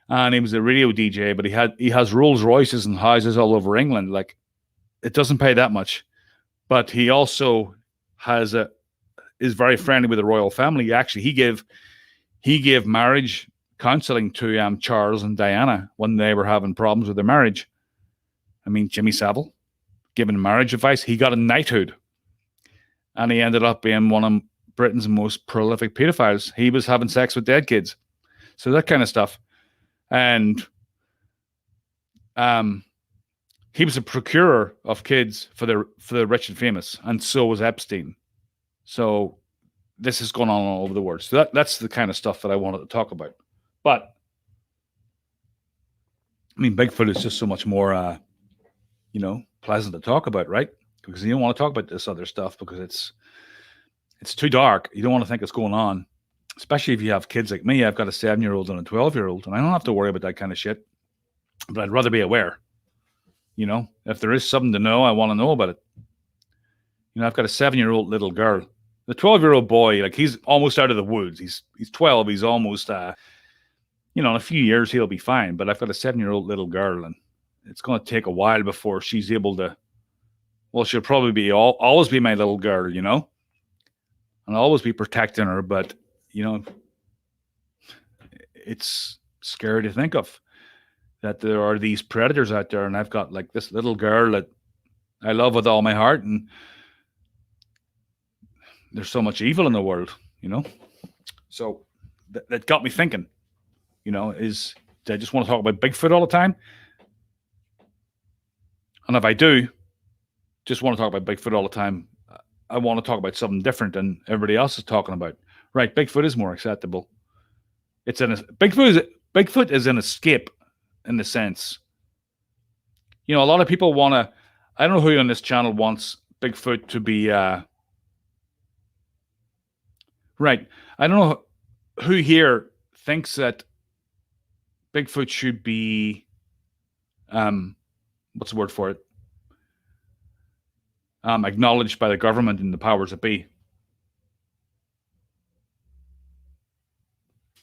Speaker 1: And he was a radio DJ, but he has Rolls Royces and houses all over England. Like, it doesn't pay that much, but he also has a is very friendly with the royal family. Actually, he gave marriage counselling to Charles and Diana when they were having problems with their marriage. I mean, Jimmy Savile giving marriage advice. He got a knighthood, and he ended up being one of Britain's most prolific pedophiles. He was having sex with dead kids, so that kind of stuff. And he was a procurer of kids for the rich and famous, and so was Epstein. So this is going on all over the world. So that's the kind of stuff that I wanted to talk about. But I mean, Bigfoot is just so much more, pleasant to talk about, right? Because you don't want to talk about this other stuff because it's too dark. You don't want to think it's going on, especially if you have kids like me. I've got a 7-year-old and a 12-year-old, and I don't have to worry about that kind of shit. But I'd rather be aware. If there is something to know, I want to know about it. I've got a 7-year-old little girl. The 12-year-old boy, like, he's almost out of the woods. He's 12. He's almost, in a few years he'll be fine. But I've got a 7-year-old little girl, and it's going to take a while before she's able to. Well, she'll probably be always be my little girl, and I'll always be protecting her. But it's scary to think of that there are these predators out there, and I've got like this little girl that I love with all my heart, and there's so much evil in the world, So that got me thinking, is do I just want to talk about Bigfoot all the time? And if I do just want to talk about Bigfoot all the time, I want to talk about something different than everybody else is talking about. Right, Bigfoot is more acceptable. Bigfoot is an escape in the sense. A lot of people want to. I don't know who on this channel wants Bigfoot to be. Right. I don't know who here thinks that Bigfoot should be, what's the word for it? Acknowledged by the government and the powers that be.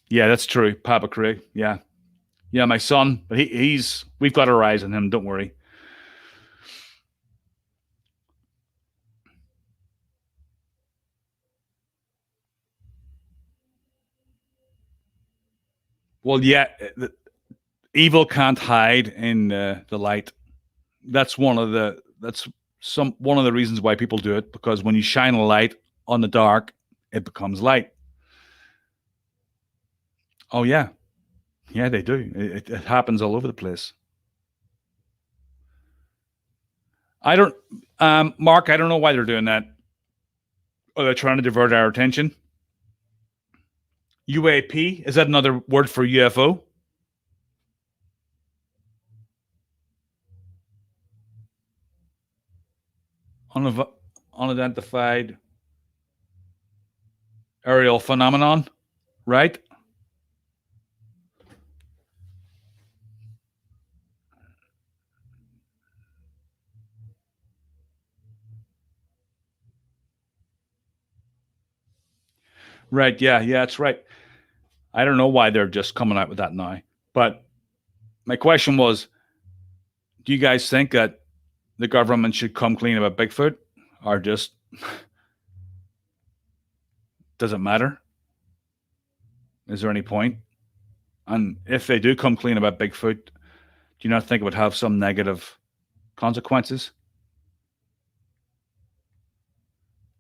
Speaker 1: Yeah, that's true. Papa Craig. Yeah. Yeah, my son. But we've got our eyes on him. Don't worry. Well, yeah, evil can't hide in the light. That's one of the reasons why people do it, because when you shine a light on the dark, it becomes light. Oh yeah, yeah, they do. It happens all over the place. I don't, Mark. I don't know why they're doing that. Or they're trying to divert our attention. UAP, is that another word for UFO? Unidentified aerial phenomenon, right? Right, yeah, that's right. I don't know why they're just coming out with that now. But my question was, do you guys think that the government should come clean about Bigfoot, or just does it matter? Is there any point? And if they do come clean about Bigfoot, do you not think it would have some negative consequences?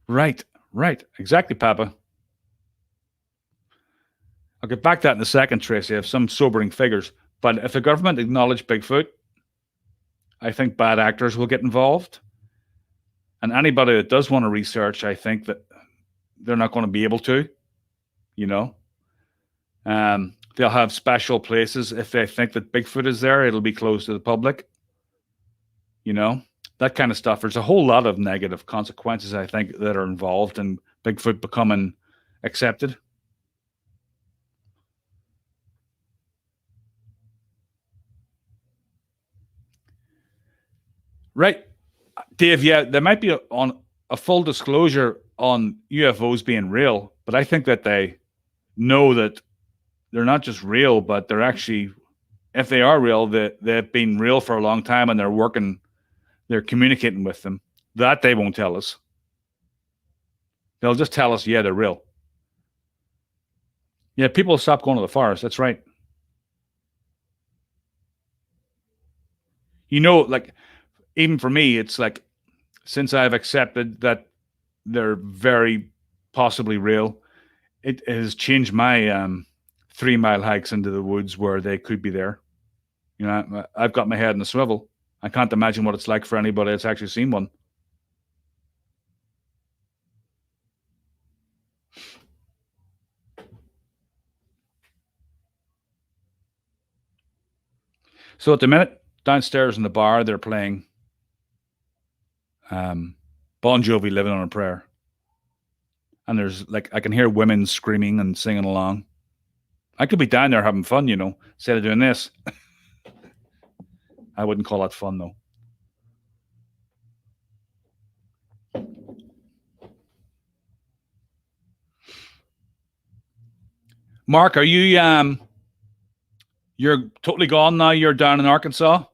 Speaker 1: Right, exactly, Papa. I'll get back to that in a second, Tracy. I have some sobering figures. But if the government acknowledged Bigfoot, I think bad actors will get involved. And anybody that does want to research, I think that they're not going to be able to, They'll have special places. If they think that Bigfoot is there, it'll be closed to the public. That kind of stuff. There's a whole lot of negative consequences, I think, that are involved in Bigfoot becoming accepted. Right. Dave, yeah, there might be on a full disclosure on UFOs being real, but I think that they know that they're not just real, but they're actually, if they are real, they've been real for a long time and they're communicating with them. That they won't tell us. They'll just tell us, yeah, they're real. Yeah, people stop going to the forest. That's right. Like, even for me, it's like, since I've accepted that they're very possibly real, it has changed my 3 mile hikes into the woods where they could be there. I've got my head in a swivel. I can't imagine what it's like for anybody that's actually seen one. So at the minute, downstairs in the bar, they're playing Bon Jovi, "Living on a Prayer," and there's like, I can hear women screaming and singing along. I could be down there having fun, instead of doing this. I wouldn't call that fun though. Mark, are you're totally gone now? You're down in Arkansas?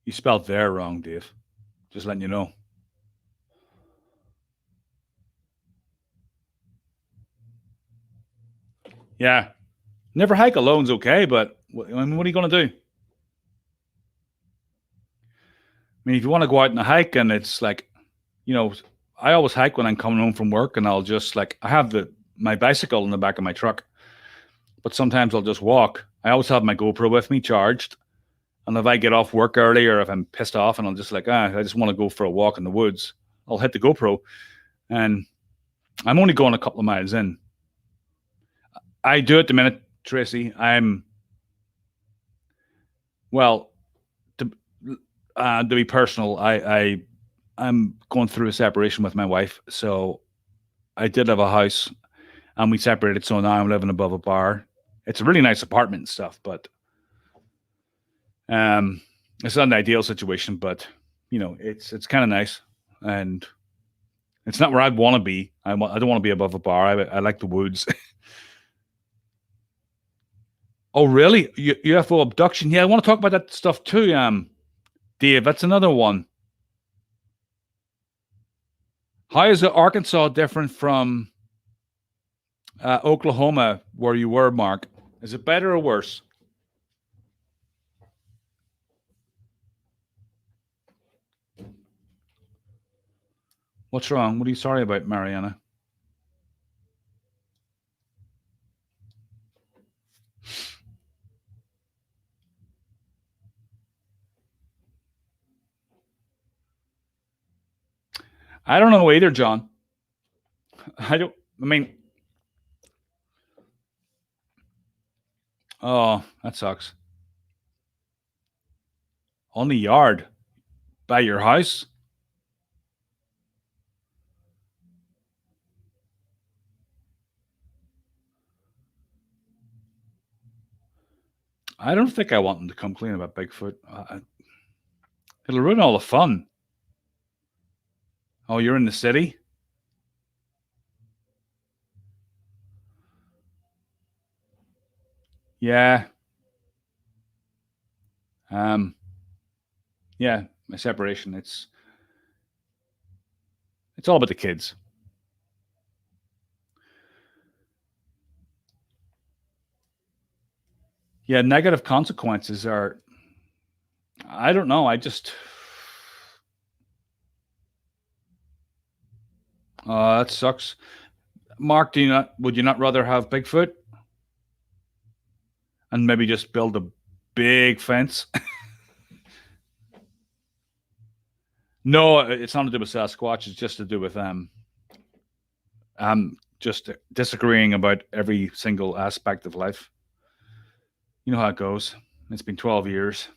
Speaker 1: You spelled there wrong, Dave. Just letting you know. Yeah. Never hike alone's okay, but I mean, what are you going to do? I mean, if you want to go out and hike and it's like, you know, I always hike when I'm coming home from work, and I'll just like, I have my bicycle in the back of my truck, but sometimes I'll just walk. I always have my GoPro with me charged. And if I get off work early, or if I'm pissed off and I'll just like, I just want to go for a walk in the woods, I'll hit the GoPro, and I'm only going a couple of miles in. I do at the minute, Tracy. Well, to to be personal, I'm going through a separation with my wife, so I did have a house, and we separated. So now I'm living above a bar. It's a really nice apartment and stuff, but it's not an ideal situation. But it's kind of nice, and it's not where I'd want to be. I don't want to be above a bar. I like the woods. Oh, really? UFO abduction? Yeah, I want to talk about that stuff too. Dave, that's another one. How is Arkansas different from Oklahoma, where you were, Mark? Is it better or worse? What's wrong? What are you sorry about, Mariana? I don't know either, John. I don't. I mean, oh, that sucks. On the yard by your house. I don't think I want them to come clean about Bigfoot. It'll ruin all the fun. Oh, you're in the city? Yeah. Um. Yeah. My separation. It's all about the kids. Yeah. Negative consequences are. I don't know. I just. That sucks. Mark, would you not rather have Bigfoot and maybe just build a big fence? No, it's not to do with Sasquatch. It's just to do with just disagreeing about every single aspect of life. You know how it goes. It's been 12 years.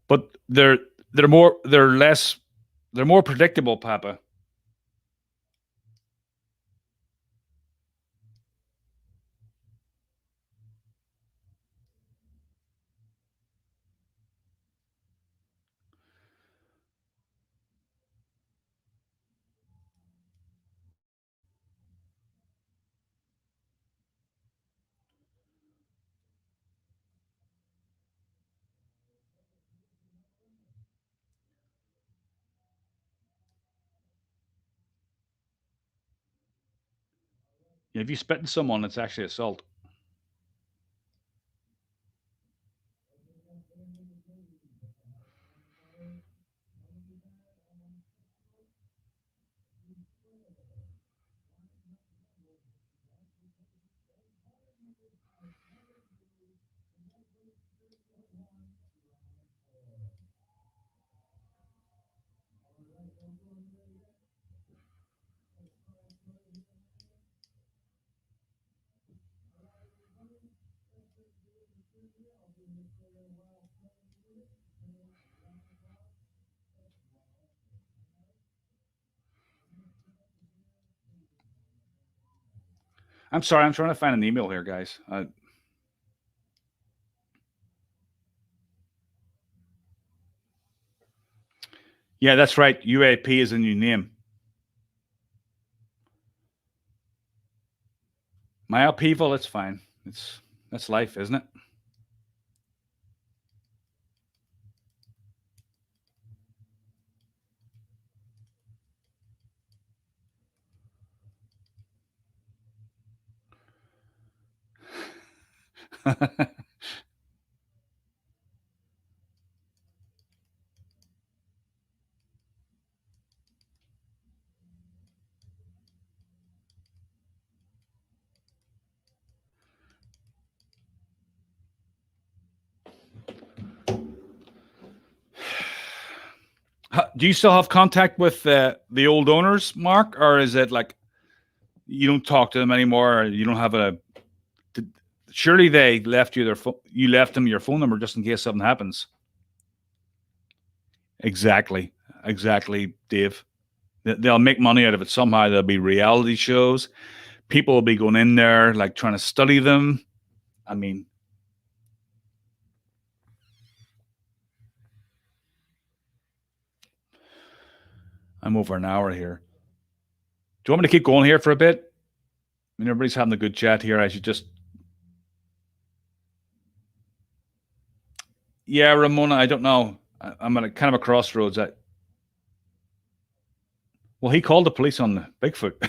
Speaker 1: But they're more predictable, Papa. Yeah, if you spit in someone, it's actually assault. I'm sorry, I'm trying to find an email here, guys. Yeah, that's right. UAP is a new name. My upheaval, it's fine. That's life, isn't it? Do you still have contact with the old owners, Mark, or is it like you don't talk to them anymore? Or you don't have a. Did, surely they left you their you left them your phone number just in case something happens. Exactly, exactly, Dave. They'll make money out of it somehow. There'll be reality shows. People will be going in there like trying to study them. I mean, I'm over an hour here. Do you want me to keep going here for a bit? I mean, everybody's having a good chat here. I should just. Yeah, Ramona. I don't know. I'm at a kind of a crossroads. Well, he called the police on the Bigfoot.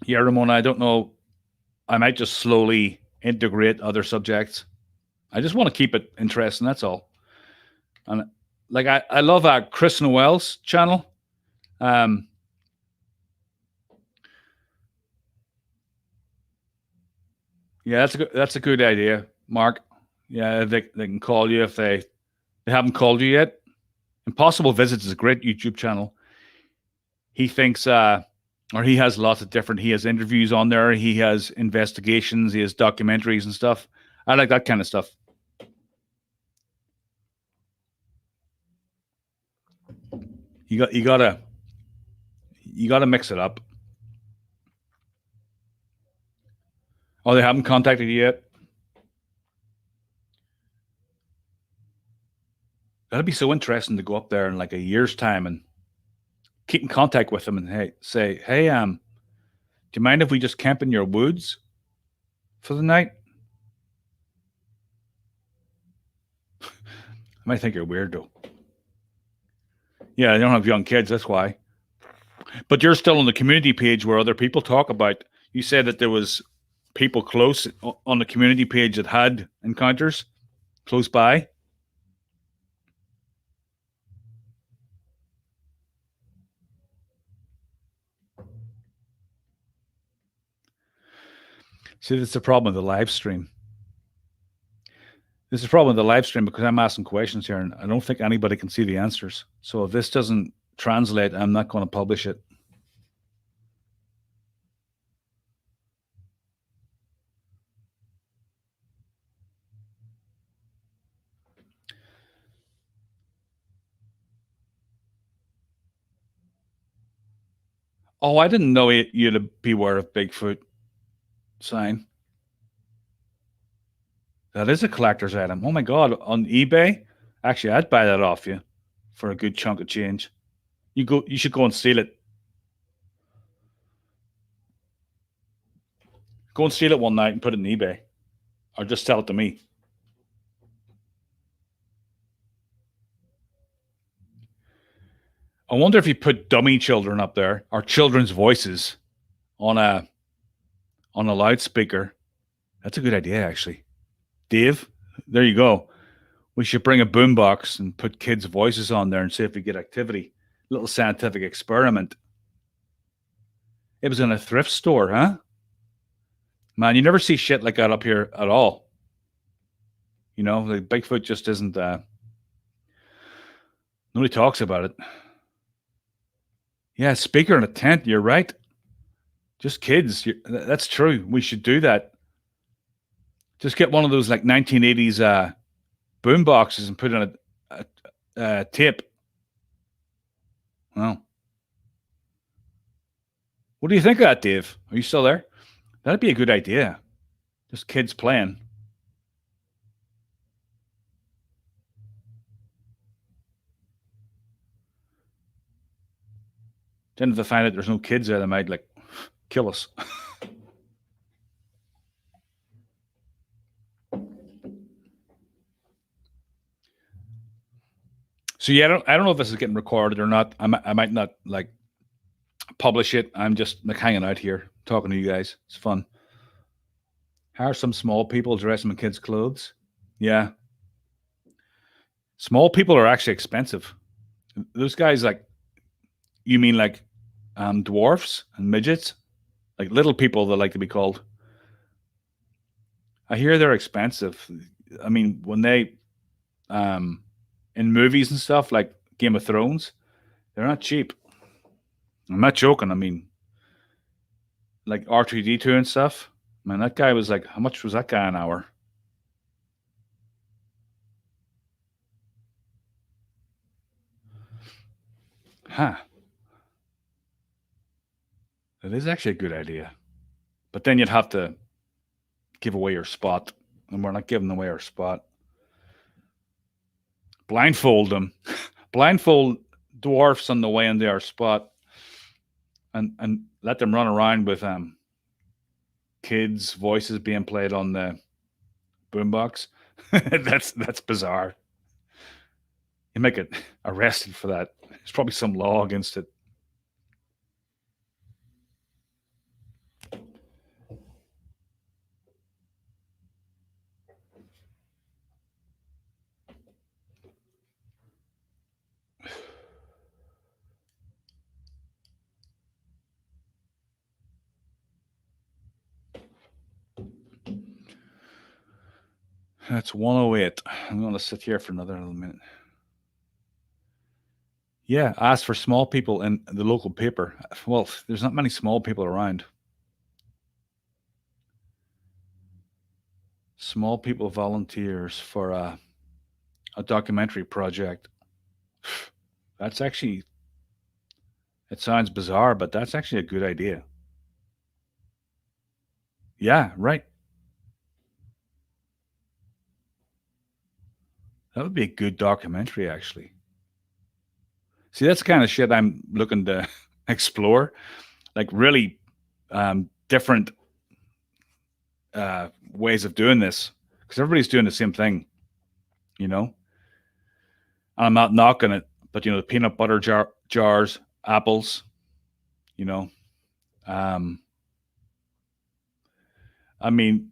Speaker 1: Yeah, Ramona. I don't know. I might just slowly integrate other subjects. I just want to keep it interesting. That's all. And like I love Chris Noel's channel. Um, yeah, that's a good idea, Mark. Yeah, they can call you if they haven't called you yet. Impossible Visits is a great YouTube channel. He thinks or he has lots of different. He has interviews on there. He has investigations. He has documentaries and stuff. I like that kind of stuff. You gotta mix it up. Oh, they haven't contacted you yet. That'd be so interesting to go up there in like a year's time and keep in contact with them and say, hey, do you mind if we just camp in your woods for the night? I might think you're weird though. Yeah, I don't have young kids. That's why. But you're still on the community page where other people talk about. You said that there was people close on the community page that had encounters close by. See, that's the problem with the live stream. This is the problem with the live stream because I'm asking questions here and I don't think anybody can see the answers. So if this doesn't translate, I'm not going to publish it. Oh, I didn't know you'd beware of Bigfoot sign. That is a collector's item. Oh my god, on eBay? Actually, I'd buy that off you for a good chunk of change. You should go and steal it. Go and steal it one night and put it in eBay. Or just sell it to me. I wonder if you put dummy children up there or children's voices on a loudspeaker. That's a good idea, actually. Dave, there you go. We should bring a boombox and put kids' voices on there and see if we get activity. Little scientific experiment. It was in a thrift store, huh? Man, you never see shit like that up here at all. You know, like Bigfoot just isn't. Nobody talks about it. Yeah, speaker in a tent. You're right. Just kids. That's true. We should do that. Just get one of those like 1980s boom boxes and put in a tape. Well, what do you think of that, Dave? Are you still there? That'd be a good idea. Just kids playing. Then if they find out there's no kids there, they might like kill us. So yeah, I don't know if this is getting recorded or not. I might not like publish it. I'm just like hanging out here talking to you guys. It's fun. How are some small people dressing in kids' clothes? Yeah, small people are actually expensive. Those guys, like, you mean like dwarfs and midgets, like little people that like to be called. I hear they're expensive. I mean, when they um in movies and stuff like Game of Thrones, they're not cheap. I'm not joking. I mean, like R2D2 and stuff. Man, that guy was like, how much was that guy an hour? Huh. That is actually a good idea. But then you'd have to give away your spot, and we're not giving away our spot. Blindfold them, blindfold dwarfs on the way into our spot, and let them run around with kids' voices being played on the boombox. That's bizarre. You might get arrested for that. There's probably some law against it. That's 108. I'm going to sit here for another little minute. Yeah, ask for small people in the local paper. Well, there's not many small people around. Small people volunteers for a documentary project. That's actually, it sounds bizarre, but that's actually a good idea. Yeah, right. That would be a good documentary, actually. See, that's the kind of shit I'm looking to explore, like really different ways of doing this, because everybody's doing the same thing, you know. And I'm not knocking it, but the peanut butter jars, apples, you know. Um, I mean,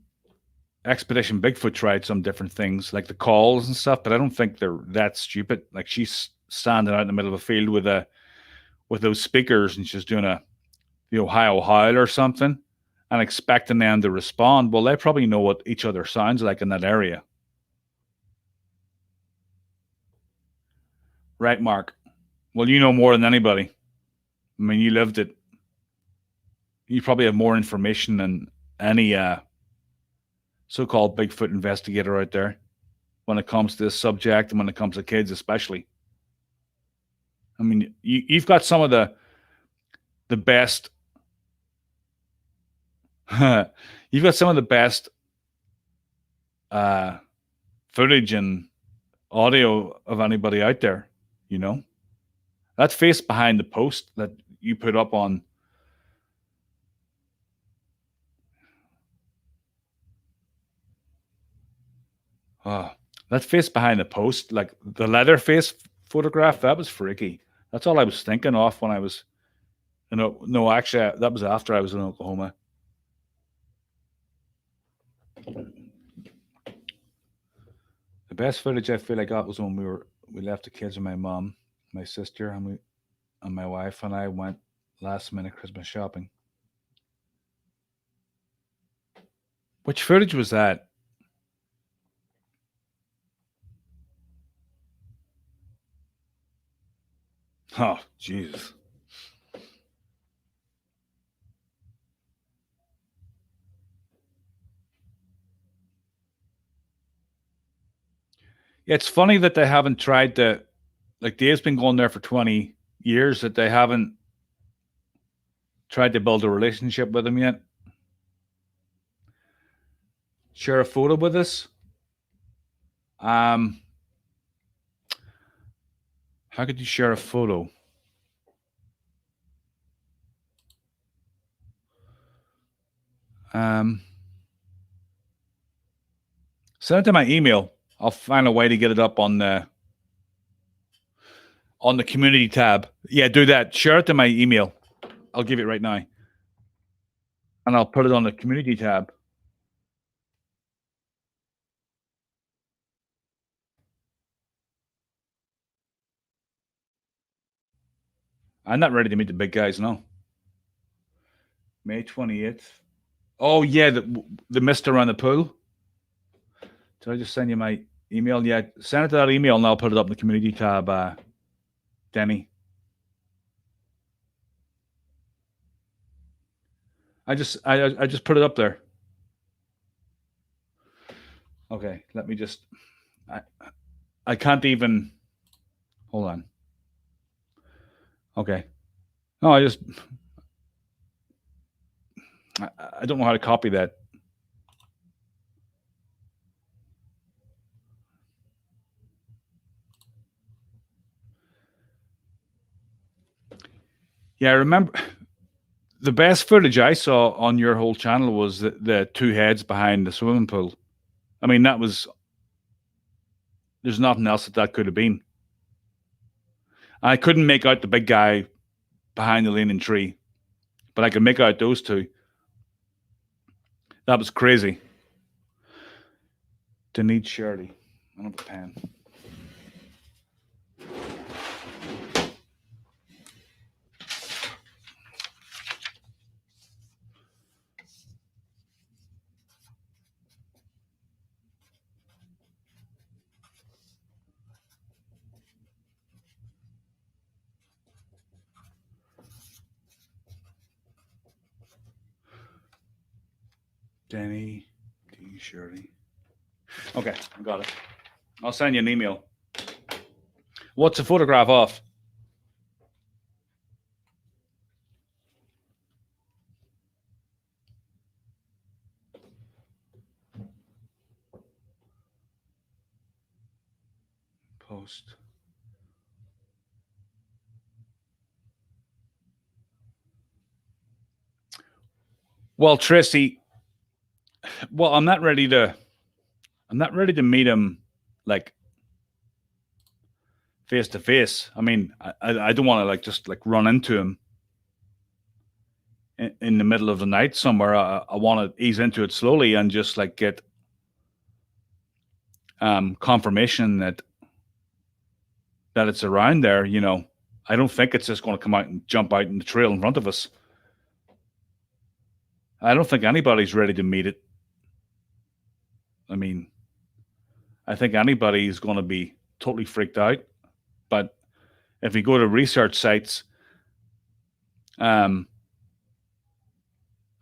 Speaker 1: Expedition Bigfoot tried some different things, like the calls and stuff, but I don't think they're that stupid. Like she's standing out in the middle of a field with those speakers, and she's doing a the Ohio howl or something, and expecting them to respond. Well, they probably know what each other sounds like in that area, right, Mark? Well, you know more than anybody. I mean, you lived it. You probably have more information than any so-called Bigfoot investigator out there when it comes to this subject and when it comes to kids, especially. I mean, you've got some of the best. You've got some of the best uh, footage and audio of anybody out there. You know that face behind the post that you put up on. That face behind the post, like the leather face photograph, that was freaky. That's all I was thinking of when I was, no, actually, that was after I was in Oklahoma. The best footage I feel I got was when we left the kids with my mom, my sister, and my wife and I went last minute Christmas shopping. Which footage was that? Oh, Jesus. It's funny that they haven't tried to, like Dave's been going there for 20 years, that they haven't tried to build a relationship with him yet. Share a photo with us. Um, how could you share a photo? Um, Send it to my email. I'll find a way to get it up on the community tab. Yeah, do that. Share it to my email. I'll give it right now, and I'll put it on the community tab. I'm not ready to meet the big guys, no. May 28th. Oh yeah, the Mister around the pool. Did I just send you my email? Yeah, send it to that email, and I'll put it up in the community tab. Denny, I just put it up there. Okay, let me just. I I can't even. Hold on. Okay. No, I don't know how to copy that. Yeah, I remember the best footage I saw on your whole channel was the two heads behind the swimming pool. I mean, that was there's nothing else that could have been. I couldn't make out the big guy behind the leaning tree, but I could make out those two. That was crazy. Denise Shirley. I don't have a pen. Denny D. Shirley. Okay, I got it. I'll send you an email. What's the photograph of? Post. Well, Tracy, well, I'm not ready to meet him like face to face. I mean, I don't want to like just like run into him in the middle of the night somewhere. I want to ease into it slowly and just like get confirmation that it's around there. I don't think it's just going to come out and jump out in the trail in front of us. I don't think anybody's ready to meet it. I mean, I think anybody is going to be totally freaked out. But if you go to research sites, um,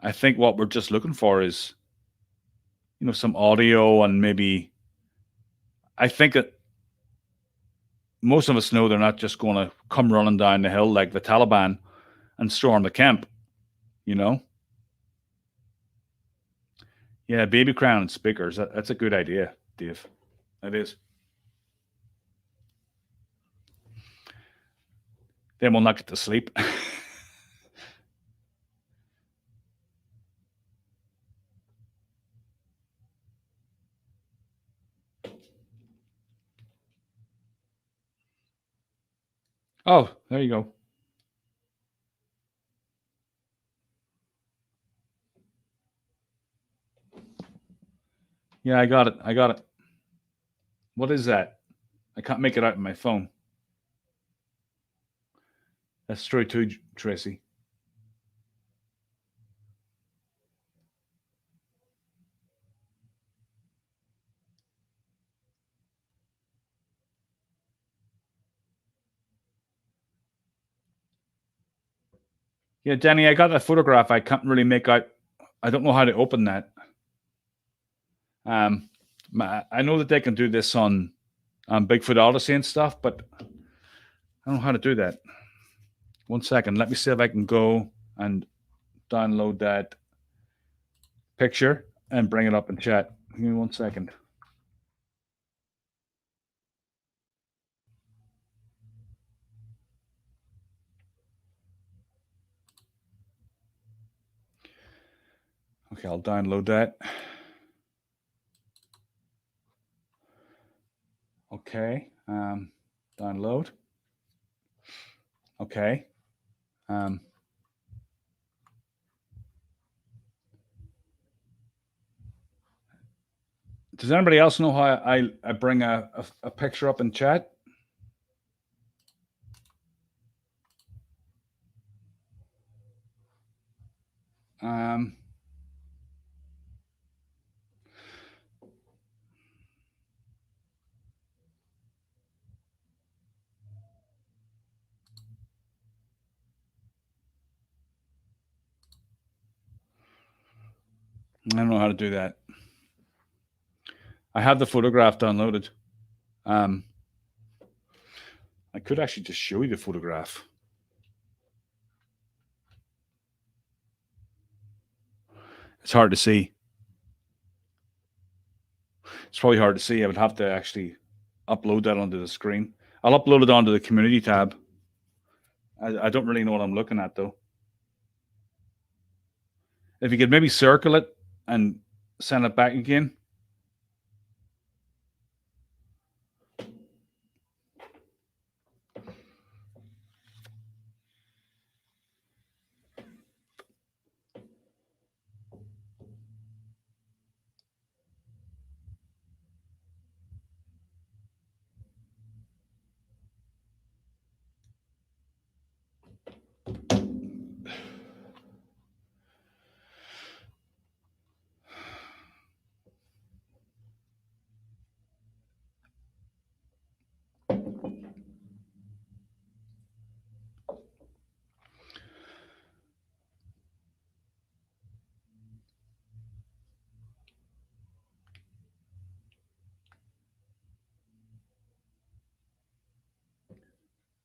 Speaker 1: I think what we're just looking for is, some audio and maybe. I think that most of us know they're not just going to come running down the hill like the Taliban and storm the camp. You know? Yeah, baby crown and speakers. That's a good idea, Dave. That is. Then we'll not get to sleep. Oh, there you go. Yeah, I got it. I got it. What is that? I can't make it out on my phone. That's true too, Tracy. Yeah, Danny, I got a photograph. I can't really make out. I don't know how to open that. I know that they can do this on Bigfoot Odyssey and stuff, but I don't know how to do that. One second. Let me see if I can go and download that picture and bring it up in chat. Give me 1 second. Okay, I'll download that. Okay, download. Okay. Does anybody else know how I bring a picture up in chat? Um, I don't know how to do that. I have the photograph downloaded. I could actually just show you the photograph. It's hard to see. It's probably hard to see. I would have to actually upload that onto the screen. I'll upload it onto the community tab. I don't really know what I'm looking at though. If you could maybe circle it and send it back again.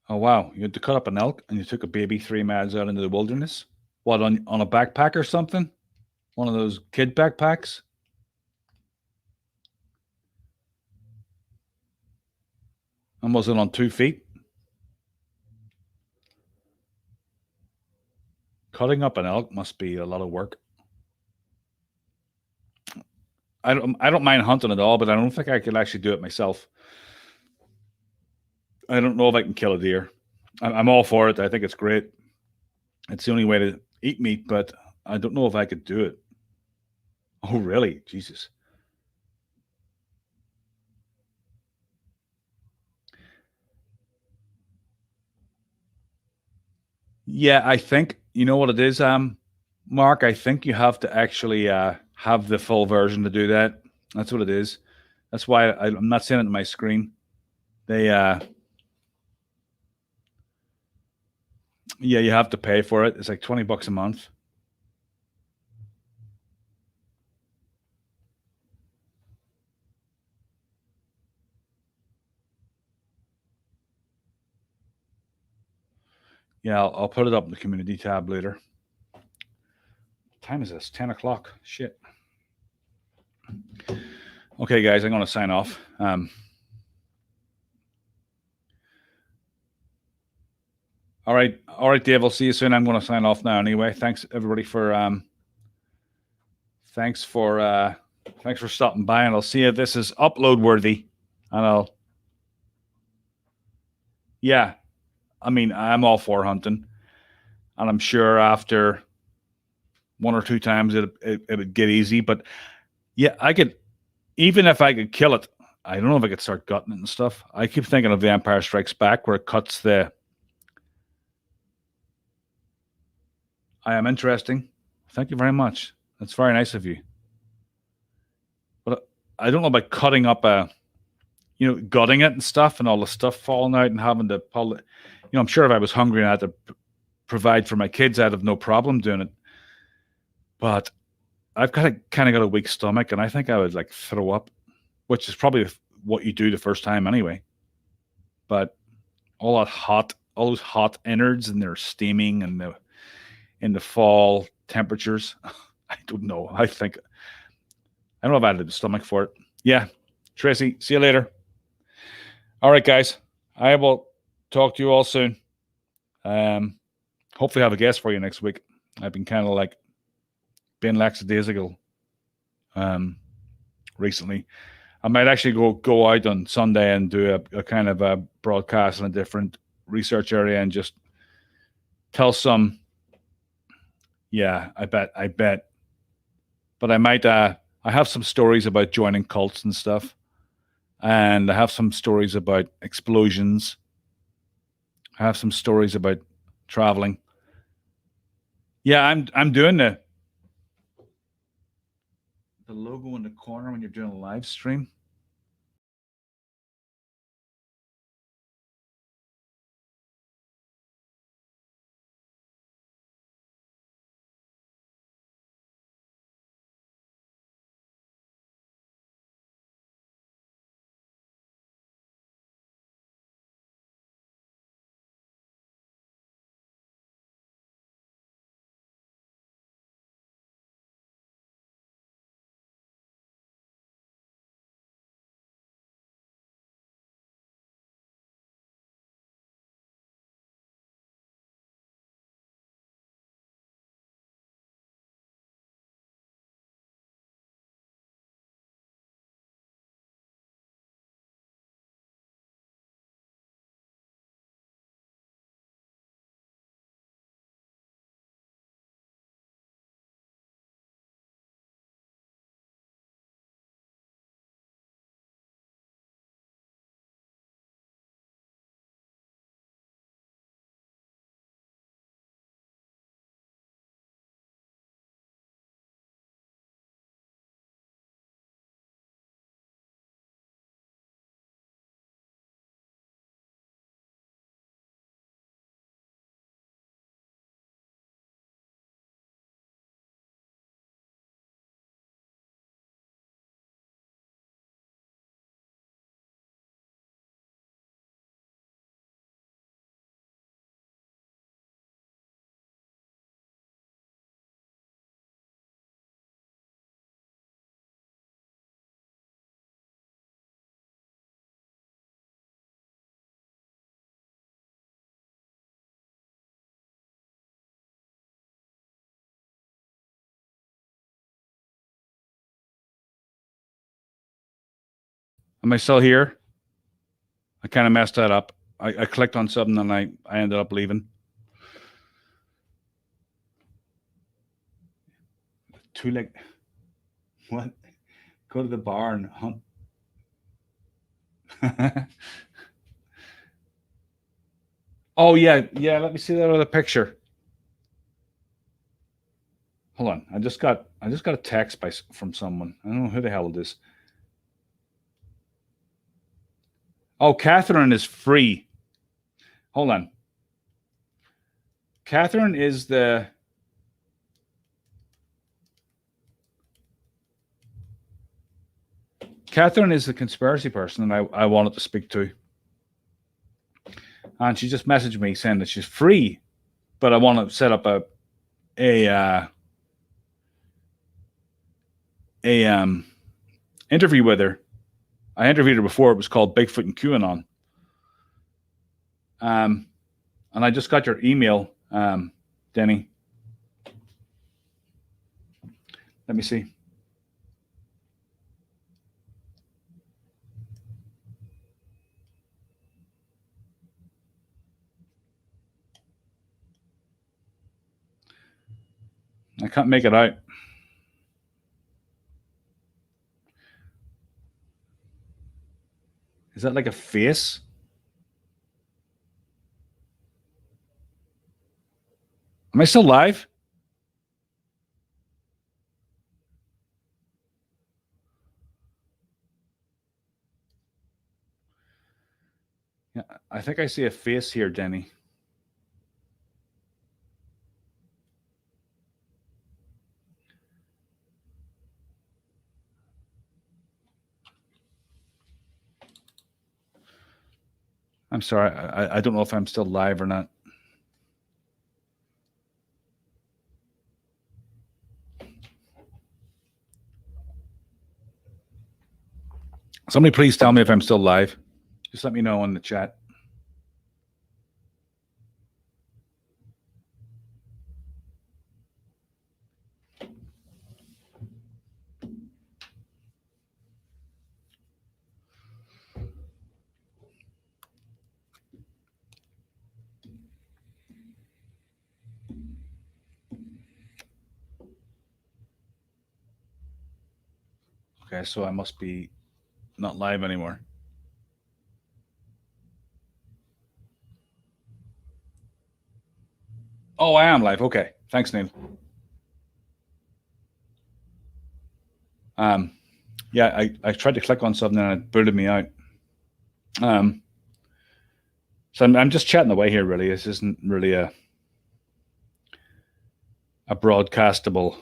Speaker 1: Oh wow, you had to cut up an elk and you took a baby 3 miles out into the wilderness. What, on a backpack or something? One of those kid backpacks? And was it on 2 feet? Cutting up an elk must be a lot of work. I don't mind hunting at all, but I don't think I could actually do it myself. I don't know if I can kill a deer. I'm all for it. I think it's great. It's the only way to eat meat, but I don't know if I could do it. Oh, really? Jesus. Yeah, I think you know what it is, Mark. I think you have to actually have the full version to do that. That's what it is. That's why I'm not seeing it on my screen. They, yeah, you have to pay for it. It's like $20 a month. Yeah, I'll put it up in the community tab later. What time is this? 10 o'clock. Shit. Okay, guys, I'm going to sign off. All right, Dave. I'll see you soon. I'm going to sign off now. Anyway, thanks everybody for thanks for stopping by, and I'll see if this is upload worthy, and yeah, I mean, I'm all for hunting, and I'm sure after one or two times it would get easy. But yeah, I could, even if I could kill it, I don't know if I could start gutting it and stuff. I keep thinking of The Empire Strikes Back, where it cuts the. I am interesting. Thank you very much. That's very nice of you. But I don't know about cutting up gutting it and stuff, and all the stuff falling out and having to pull it. I'm sure if I was hungry and I had to provide for my kids, I'd have no problem doing it. But I've kind of got a weak stomach, and I think I would like throw up, which is probably what you do the first time anyway. But all those hot innards, and they're steaming, and in the fall temperatures. I don't know. I don't know if I had the stomach for it. Yeah, Tracy, see you later. All right, guys, I will talk to you all soon. Hopefully, have a guest for you next week. I've been kind of like being lackadaisical recently. I might actually go out on Sunday and do a kind of a broadcast in a different research area and just tell some. Yeah, I bet. But I might. I have some stories about joining cults and stuff, and I have some stories about explosions. I have some stories about traveling. Yeah, I'm doing the logo in the corner when you're doing a live stream. Am I still here? I kind of messed that up. I clicked on something and I ended up leaving. Too like what? Go to the bar and hunt. Oh yeah. Let me see that other picture. Hold on. I just got a text from someone. I don't know who the hell it is. Oh, Catherine is free. Hold on. Catherine is the. Catherine is the conspiracy person that I wanted to speak to. And she just messaged me saying that she's free, but I want to set up a a interview with her. I interviewed her before. It was called Bigfoot and QAnon. Um, and I just got your email, Denny. Let me see. I can't make it out. Is that like a face? Am I still live? Yeah, I think I see a face here, Denny. I'm sorry. I don't know if I'm still live or not. Somebody please tell me if I'm still live. Just let me know in the chat. Okay, so I must be not live anymore. Oh, I am live. Okay. Thanks, Neil. Yeah, I tried to click on something and it booted me out. So I'm just chatting away here. Really, this isn't really a broadcastable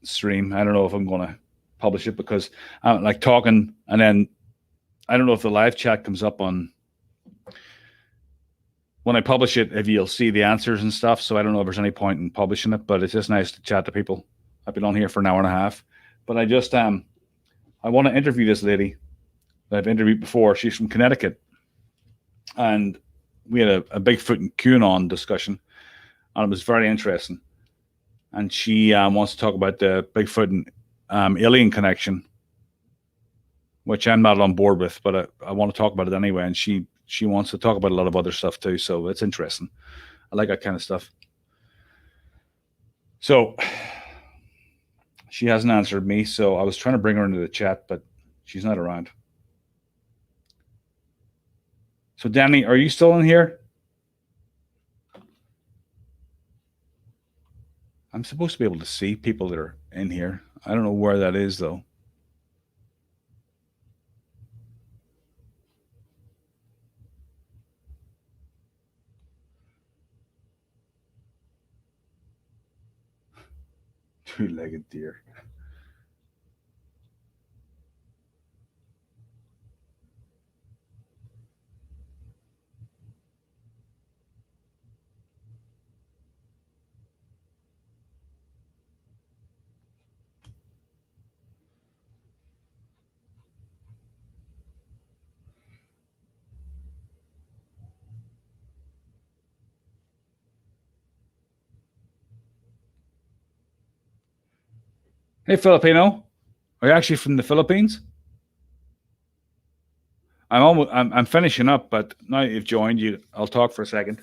Speaker 1: stream. I don't know if I'm going to publish it because I'm like talking, and then I don't know if the live chat comes up on when I publish it, if you'll see the answers and stuff. So I don't know if there's any point in publishing it, but it's just nice to chat to people. I've been on here for an hour and a half, but I just I want to interview this lady that I've interviewed before. She's from Connecticut, and we had a Bigfoot and QAnon discussion, and it was very interesting. And she wants to talk about the Bigfoot and alien connection, which I'm not on board with, but I want to talk about it anyway. And she wants to talk about a lot of other stuff too, so it's interesting. I like that kind of stuff. So she hasn't answered me, so I was trying to bring her into the chat, but she's not around. So Danny, are you still in here? I'm supposed to be able to see people that are in here. I don't know where that is though. Two-legged deer. Hey, Filipino. Are you actually from the Philippines? I'm finishing up, but now you've joined, I'll talk for a second.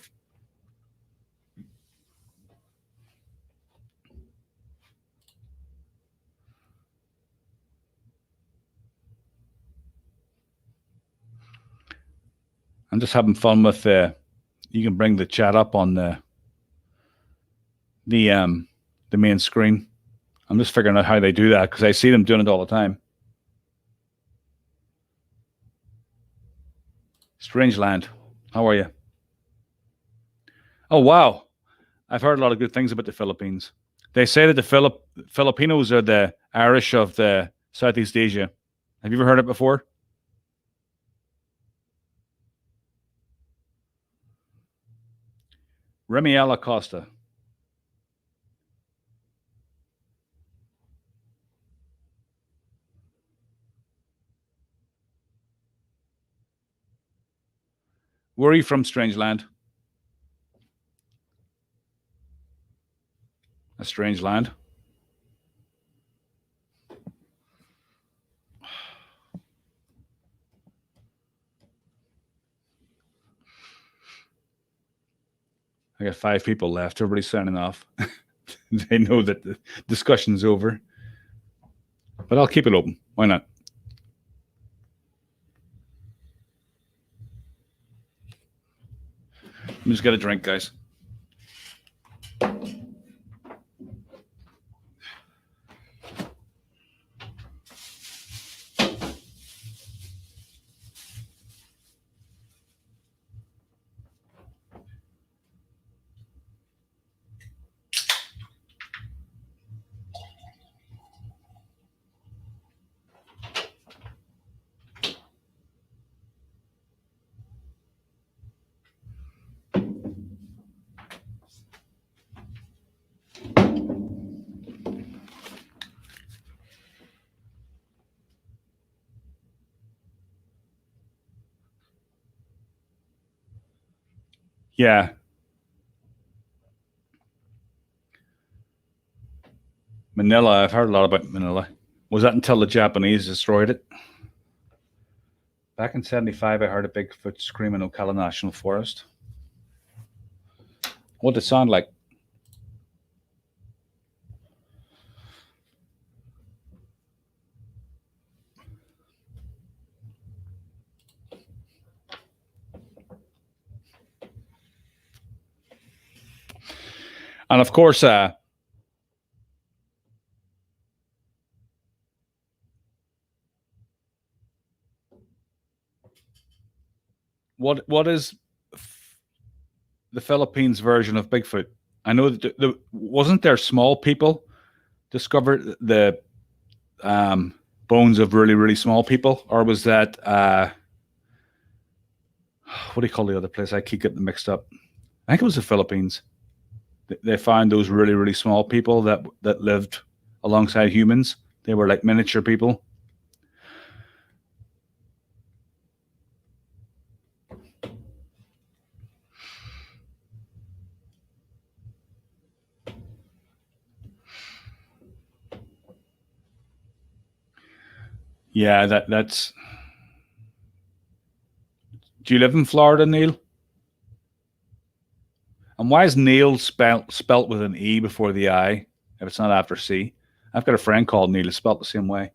Speaker 1: I'm just having fun with you can bring the chat up on the main screen. I'm just figuring out how they do that because I see them doing it all the time. Strange Land, how are you? Oh wow, I've heard a lot of good things about the Philippines. They say that the Filipinos are the Irish of the Southeast Asia. Have you ever heard it before? Remiel Acosta. Where are you from, Strange Land? A strange land. I got 5 people left. Everybody's signing off. they know that the discussion's over. But I'll keep it open. Why not? Let me just get a drink, guys. Yeah. Manila, I've heard a lot about Manila. Was that until the Japanese destroyed it? Back in 75, I heard a Bigfoot scream in Ocala National Forest. What did it sound like? And of course, what is the Philippines version of Bigfoot? I know that wasn't there small people discovered the bones of really small people, or was that what do you call the other place? I keep getting them mixed up. I think it was the Philippines. They found those really small people that lived alongside humans. They were like miniature people. Yeah, that's. Do you live in Florida, Neil? And why is Neil spelt with an E before the I if it's not after C? I've got a friend called Neil. It's spelt the same way.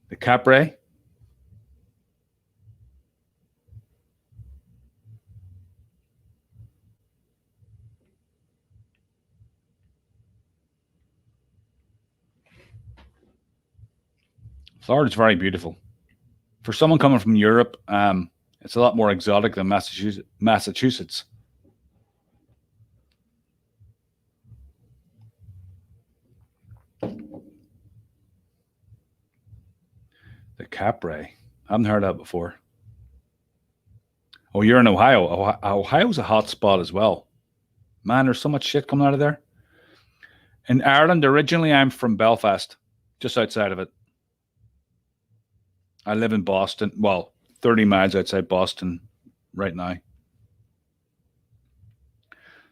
Speaker 1: The Capre. Florida's very beautiful. For someone coming from Europe, it's a lot more exotic than Massachusetts. The Capre. I haven't heard that before. Oh, you're in Ohio. Ohio's a hot spot as well. Man, there's so much shit coming out of there. In Ireland, originally, I'm from Belfast, just outside of it. I live in Boston. Well, 30 miles outside Boston right now.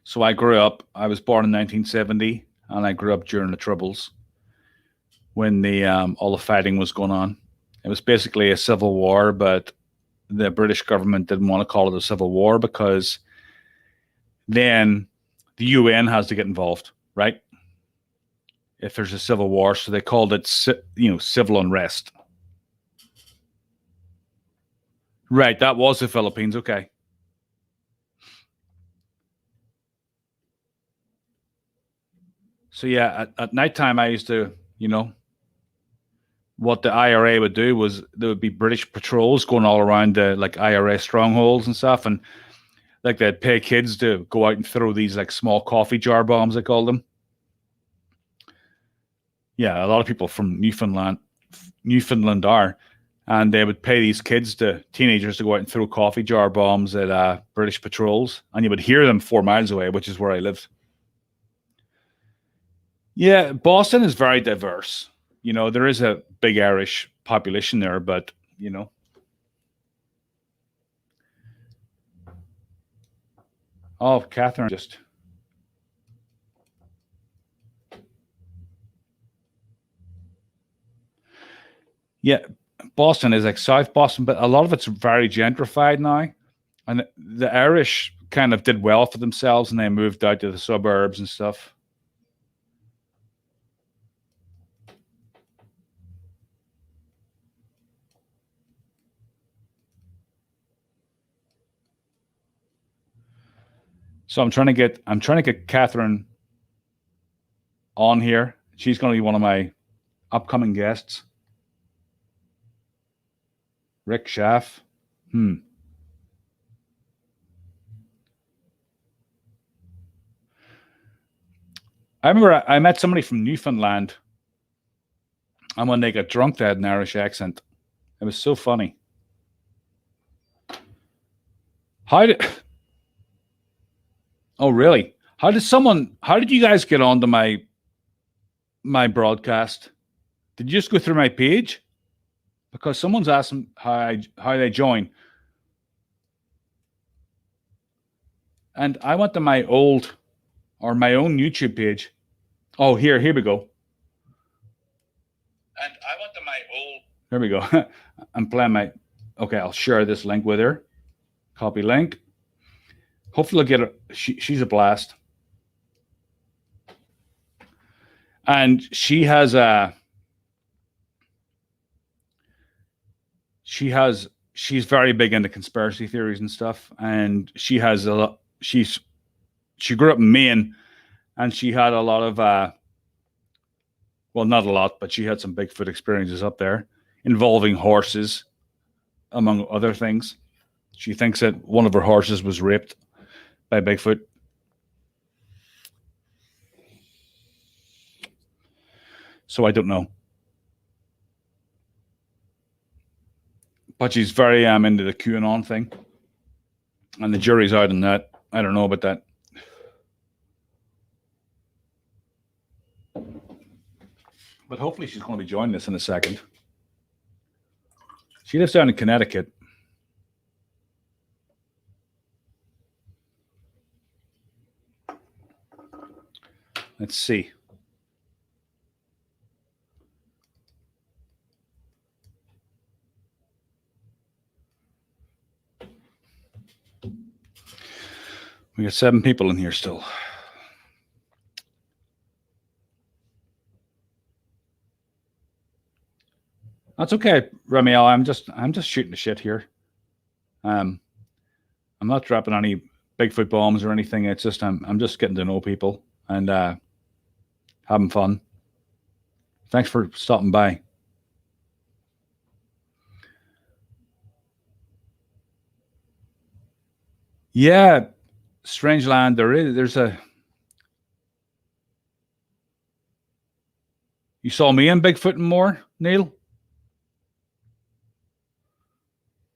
Speaker 1: So I grew up, I was born in 1970, and I grew up during the Troubles when the all the fighting was going on. It was basically a civil war, but the British government didn't want to call it a civil war because then the UN has to get involved, right? If there's a civil war, so they called it, civil unrest. Right, that was the Philippines. Okay. So yeah, at nighttime, I used to, what the IRA would do was there would be British patrols going all around the like IRA strongholds and stuff, and like they'd pay kids to go out and throw these like small coffee jar bombs, they called them. Yeah, a lot of people from Newfoundland are, and they would pay these teenagers to go out and throw coffee jar bombs at British patrols, and you would hear them 4 miles away, which is where I lived. Yeah, Boston is very diverse. There is a big Irish population there, but oh, Catherine just. Yeah, Boston is like South Boston, but a lot of it's very gentrified now. And the Irish kind of did well for themselves and they moved out to the suburbs and stuff. So I'm trying to get Catherine on here. She's going to be one of my upcoming guests. Rick Schaff. I remember I met somebody from Newfoundland, and when they got drunk, they had an Irish accent. It was so funny. How did? Oh, really? How did you guys get onto my broadcast? Did you just go through my page? Because someone's asking how they join. And I went to my own YouTube page. Oh, here we go. And I went to my old. There we go. I'm playing okay, I'll share this link with her. Copy link. Hopefully I'll get her. She's a blast. And she's very big into conspiracy theories and stuff. And she grew up in Maine, and she had a lot of well, not a lot, but she had some Bigfoot experiences up there involving horses, among other things. She thinks that one of her horses was raped by Bigfoot. So I don't know. But she's very into the QAnon thing. And the jury's out on that. I don't know about that. But hopefully she's going to be joining us in a second. She lives down in Connecticut. Let's see. We got 7 people in here still. That's okay, Ramiel. I'm just shooting the shit here. I'm not dropping any Bigfoot bombs or anything. It's just I'm just getting to know people and having fun. Thanks for stopping by. Yeah, Strangeland. There's a. You saw me in Bigfoot and more, Neil?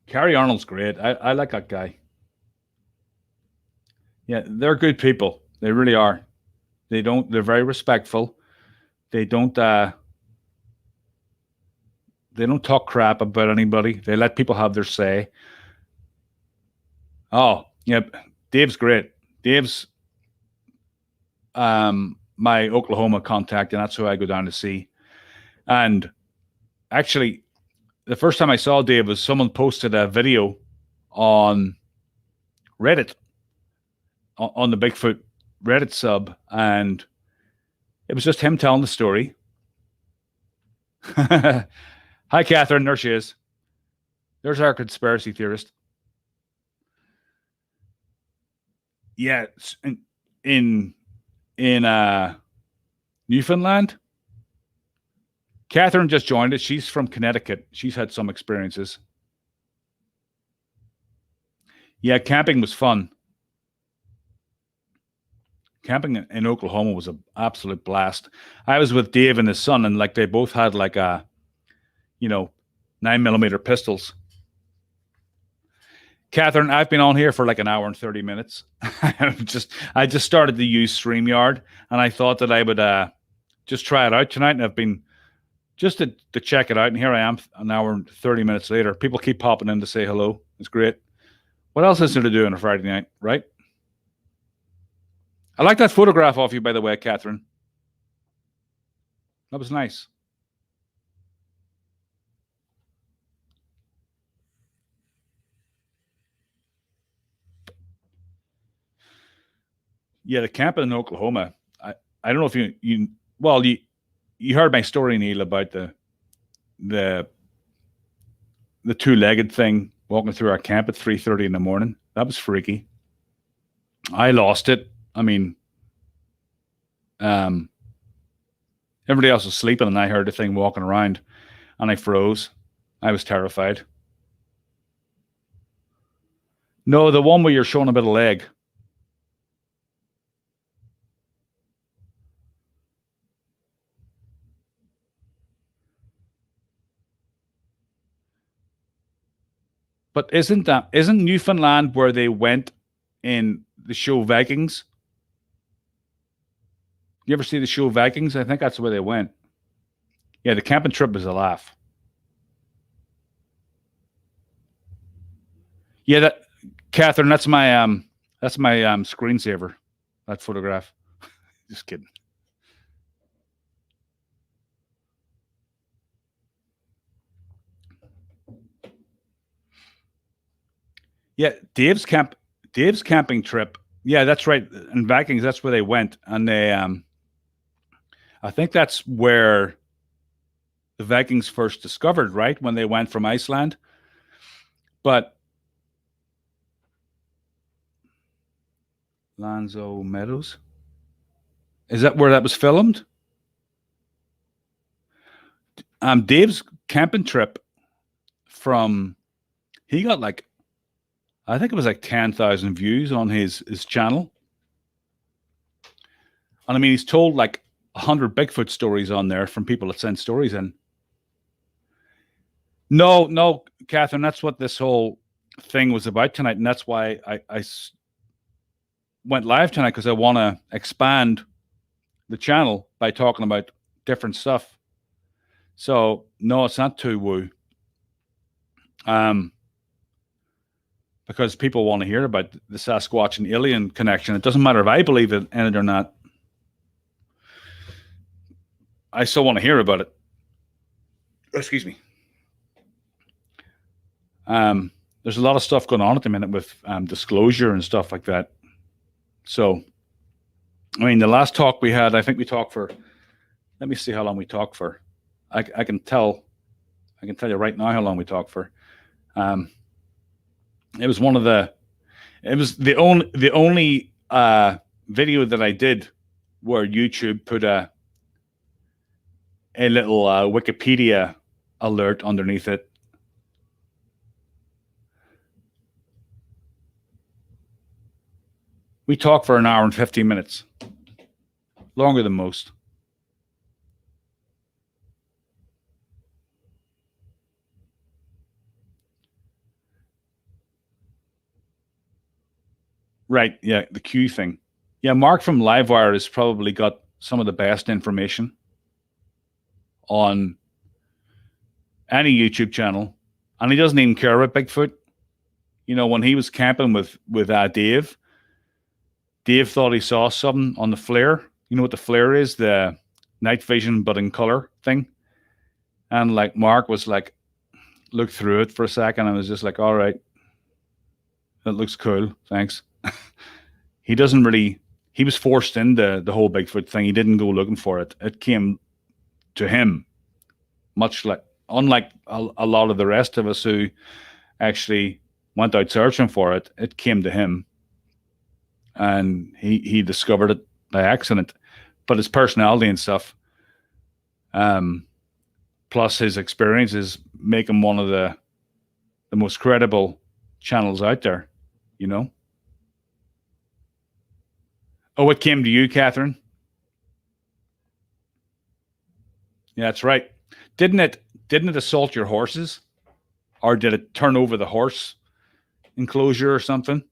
Speaker 1: Carrie Arnold's great. I like that guy. Yeah, they're good people. They really are. They're very respectful. They don't talk crap about anybody. They let people have their say. Oh, yep. Dave's great. Dave's my Oklahoma contact, and that's who I go down to see. And actually, the first time I saw Dave was someone posted a video on Reddit, on the Bigfoot Reddit sub, and it was just him telling the story. Hi, Catherine. There she is. There's our conspiracy theorist. Yeah, in Newfoundland. Catherine just joined us. She's from Connecticut. She's had some experiences. Yeah, camping was fun. Camping in Oklahoma was an absolute blast. I was with Dave and his son, and like they both had like 9mm pistols. Catherine, I've been on here for like an hour and 30 minutes. I just started to use StreamYard, and I thought that I would just try it out tonight, and I've been just to check it out, and here I am an hour and 30 minutes later. People keep popping in to say hello. It's great. What else is there to do on a Friday night, right? I like that photograph of you, by the way, Catherine. That was nice. Yeah, the camping in Oklahoma. I don't know if you heard my story, Neil, about the the two-legged thing walking through our camp at 3:30 in the morning. That was freaky. I lost it. I mean, um, everybody else was sleeping, and I heard the thing walking around, and I froze. I was terrified. No, the one where you're showing a bit of leg. But isn't Newfoundland where they went in the show Vikings? You ever see the show Vikings? I think that's where they went. Yeah, the camping trip was a laugh. Yeah, that Catherine, that's my screensaver. That photograph. Just kidding. Yeah, Dave's camping trip. Yeah, that's right. In Vikings, that's where they went, and they I think that's where the Vikings first discovered, right? When they went from Iceland. But Lanzo Meadows, is that where that was filmed? Dave's camping trip from he got like I think it was like 10,000 views on his channel. And I mean, he's told like 100 Bigfoot stories on there from people that send stories in. No, no, Catherine, that's what this whole thing was about tonight. And that's why I went live tonight, because I want to expand the channel by talking about different stuff. So, no, it's not too woo. Because people want to hear about the Sasquatch and alien connection. It doesn't matter if I believe in it or not. I still want to hear about it. Excuse me. There's a lot of stuff going on at the minute with disclosure and stuff like that. So, I mean, the last talk we had, I think we talked for. Let me see how long we talked for. I can tell. I can tell you right now how long we talked for. It was one of the. It was the only video that I did where YouTube put a little Wikipedia alert underneath it. We talked for an hour and 15 minutes, longer than most. Right, yeah, the Q thing. Yeah, Mark from Livewire has probably got some of the best information on any YouTube channel, and he doesn't even care about Bigfoot. You know, when he was camping with Dave, Dave thought he saw something on the flare. You know what the flare is? The night vision but in color thing. And like Mark was like, looked through it for a second and was just like, all right, that looks cool. Thanks. He doesn't really, he was forced into the whole Bigfoot thing. He didn't go looking for it. It came to him, much like, unlike a lot of the rest of us who actually went out searching for it, it came to him. And he discovered it by accident. But his personality and stuff, plus his experiences, make him one of the most credible channels out there, you know? Oh, it came to you, Catherine? Yeah, that's right. Didn't it assault your horses? Or did it turn over the horse enclosure or something?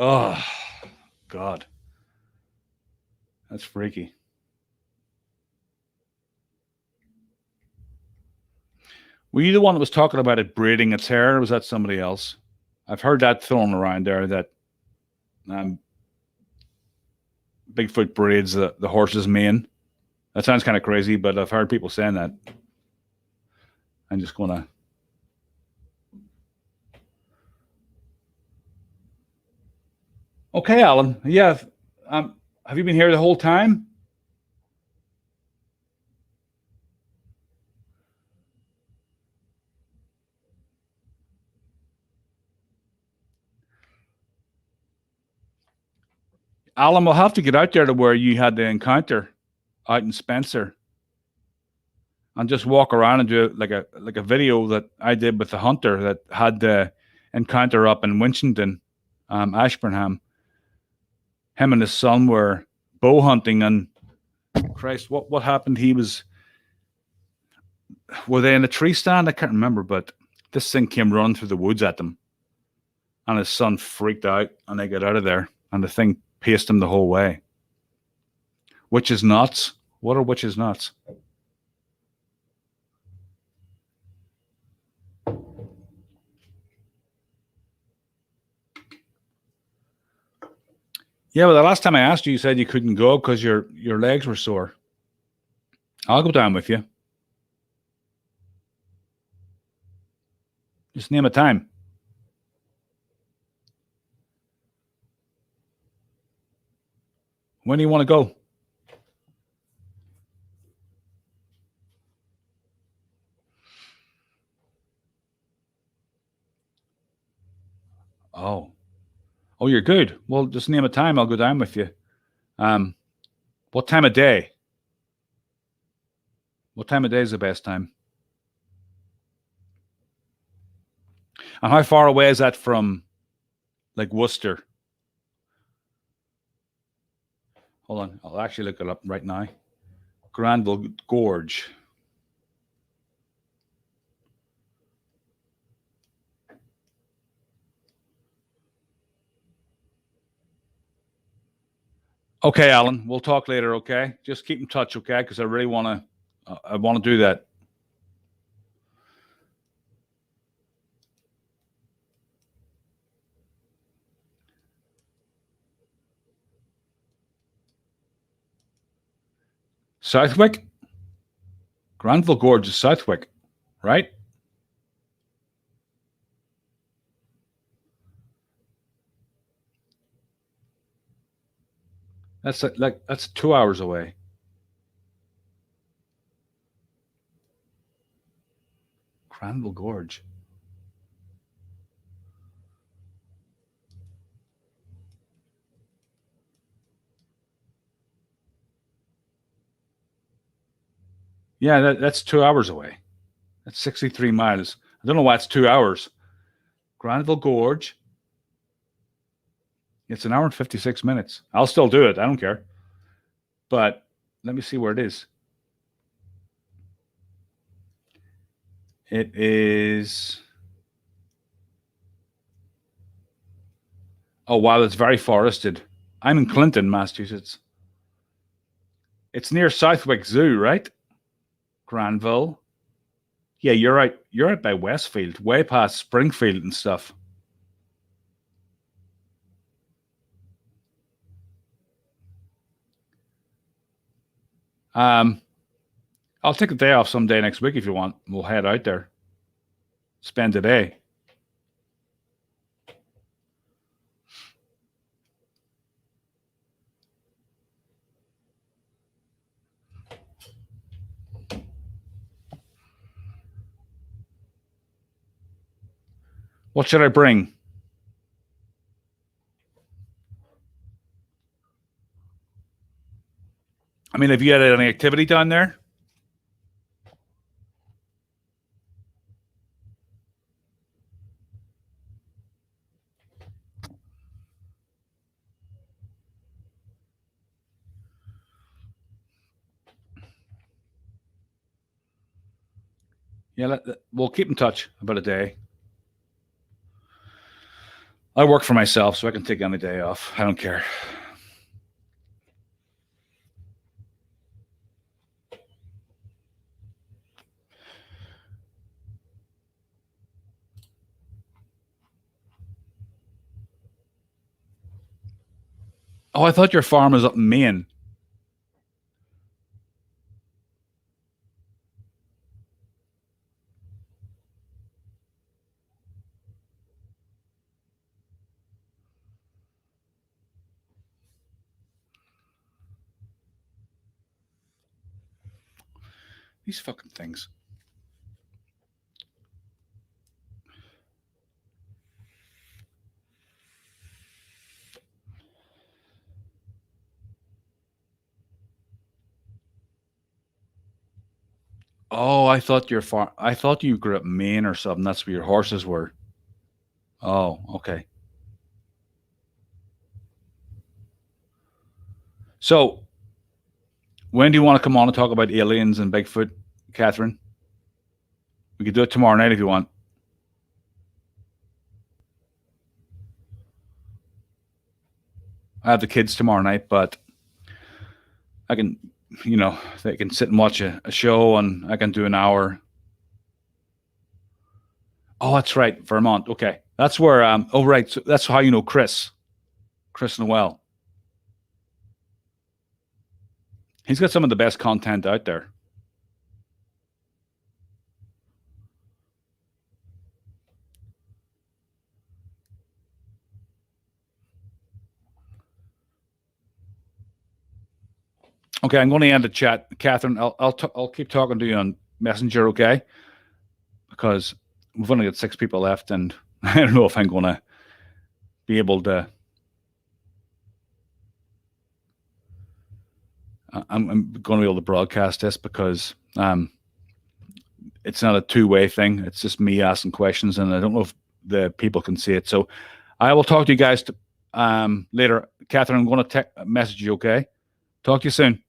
Speaker 1: Oh, God. That's freaky. Were you the one that was talking about it braiding its hair, or was that somebody else? I've heard that thrown around there that um, Bigfoot braids the horse's mane. That sounds kind of crazy, but I've heard people saying that. I'm just going to. Okay, Alan. Yeah. Have you been here the whole time? Alan, we'll have to get out there to where you had the encounter out in Spencer and just walk around and do like a video that I did with the hunter that had the encounter up in Winchendon, Ashburnham. Him and his son were bow hunting, and Christ, what happened? Were they in a tree stand? I can't remember, but this thing came running through the woods at them, and his son freaked out, and they got out of there, and the thing paced him the whole way. Witches nuts. What are witches nuts? Yeah, well, the last time I asked you, you said you couldn't go because your legs were sore. I'll go down with you. Just name a time. When do you want to go? Oh, oh, you're good. Well, just name a time. I'll go down with you. Um, what time of day? What time of day is the best time? And how far away is that from, like, Worcester? Hold on, I'll actually look it up right now. Granville Gorge. Okay, Alan, we'll talk later. Okay, just keep in touch. Okay, because I really want to. I want to do that. Southwick, Granville Gorge is Southwick, right? That's 2 hours away. Granville Gorge. Yeah, that's 2 hours away. That's 63 miles. I don't know why it's 2 hours. Granville Gorge. It's an hour and 56 minutes. I'll still do it. I don't care. But let me see where it is. It is. Oh, wow. It's very forested. I'm in Clinton, Massachusetts. It's near Southwick Zoo, right? Granville. Yeah, you're right. You're out by Westfield, way past Springfield and stuff. Um, I'll take a day off someday next week if you want. We'll head out there, spend a day. What should I bring? I mean, have you had any activity down there? Yeah, we'll keep in touch about a day. I work for myself, so I can take any day off. I don't care. Oh, I thought your farm was up in Maine. These fucking things. Oh, I thought your farm. I thought you grew up in Maine or something. That's where your horses were. Oh, okay. So, when do you want to come on and talk about aliens and Bigfoot, Catherine? We could do it tomorrow night if you want. I have the kids tomorrow night, but I can, they can sit and watch a show, and I can do an hour. Oh, that's right, Vermont. Okay, that's where. Oh, right. So that's how you know Chris Noel. He's got some of the best content out there. Okay, I'm going to end the chat, Catherine. I'll keep talking to you on Messenger, okay? Because we've only got 6 people left, and I don't know if I'm going to be able to. I'm going to be able to broadcast this because it's not a two-way thing. It's just me asking questions, and I don't know if the people can see it. So I will talk to you guys later. Catherine, I'm going to message you, okay? Talk to you soon.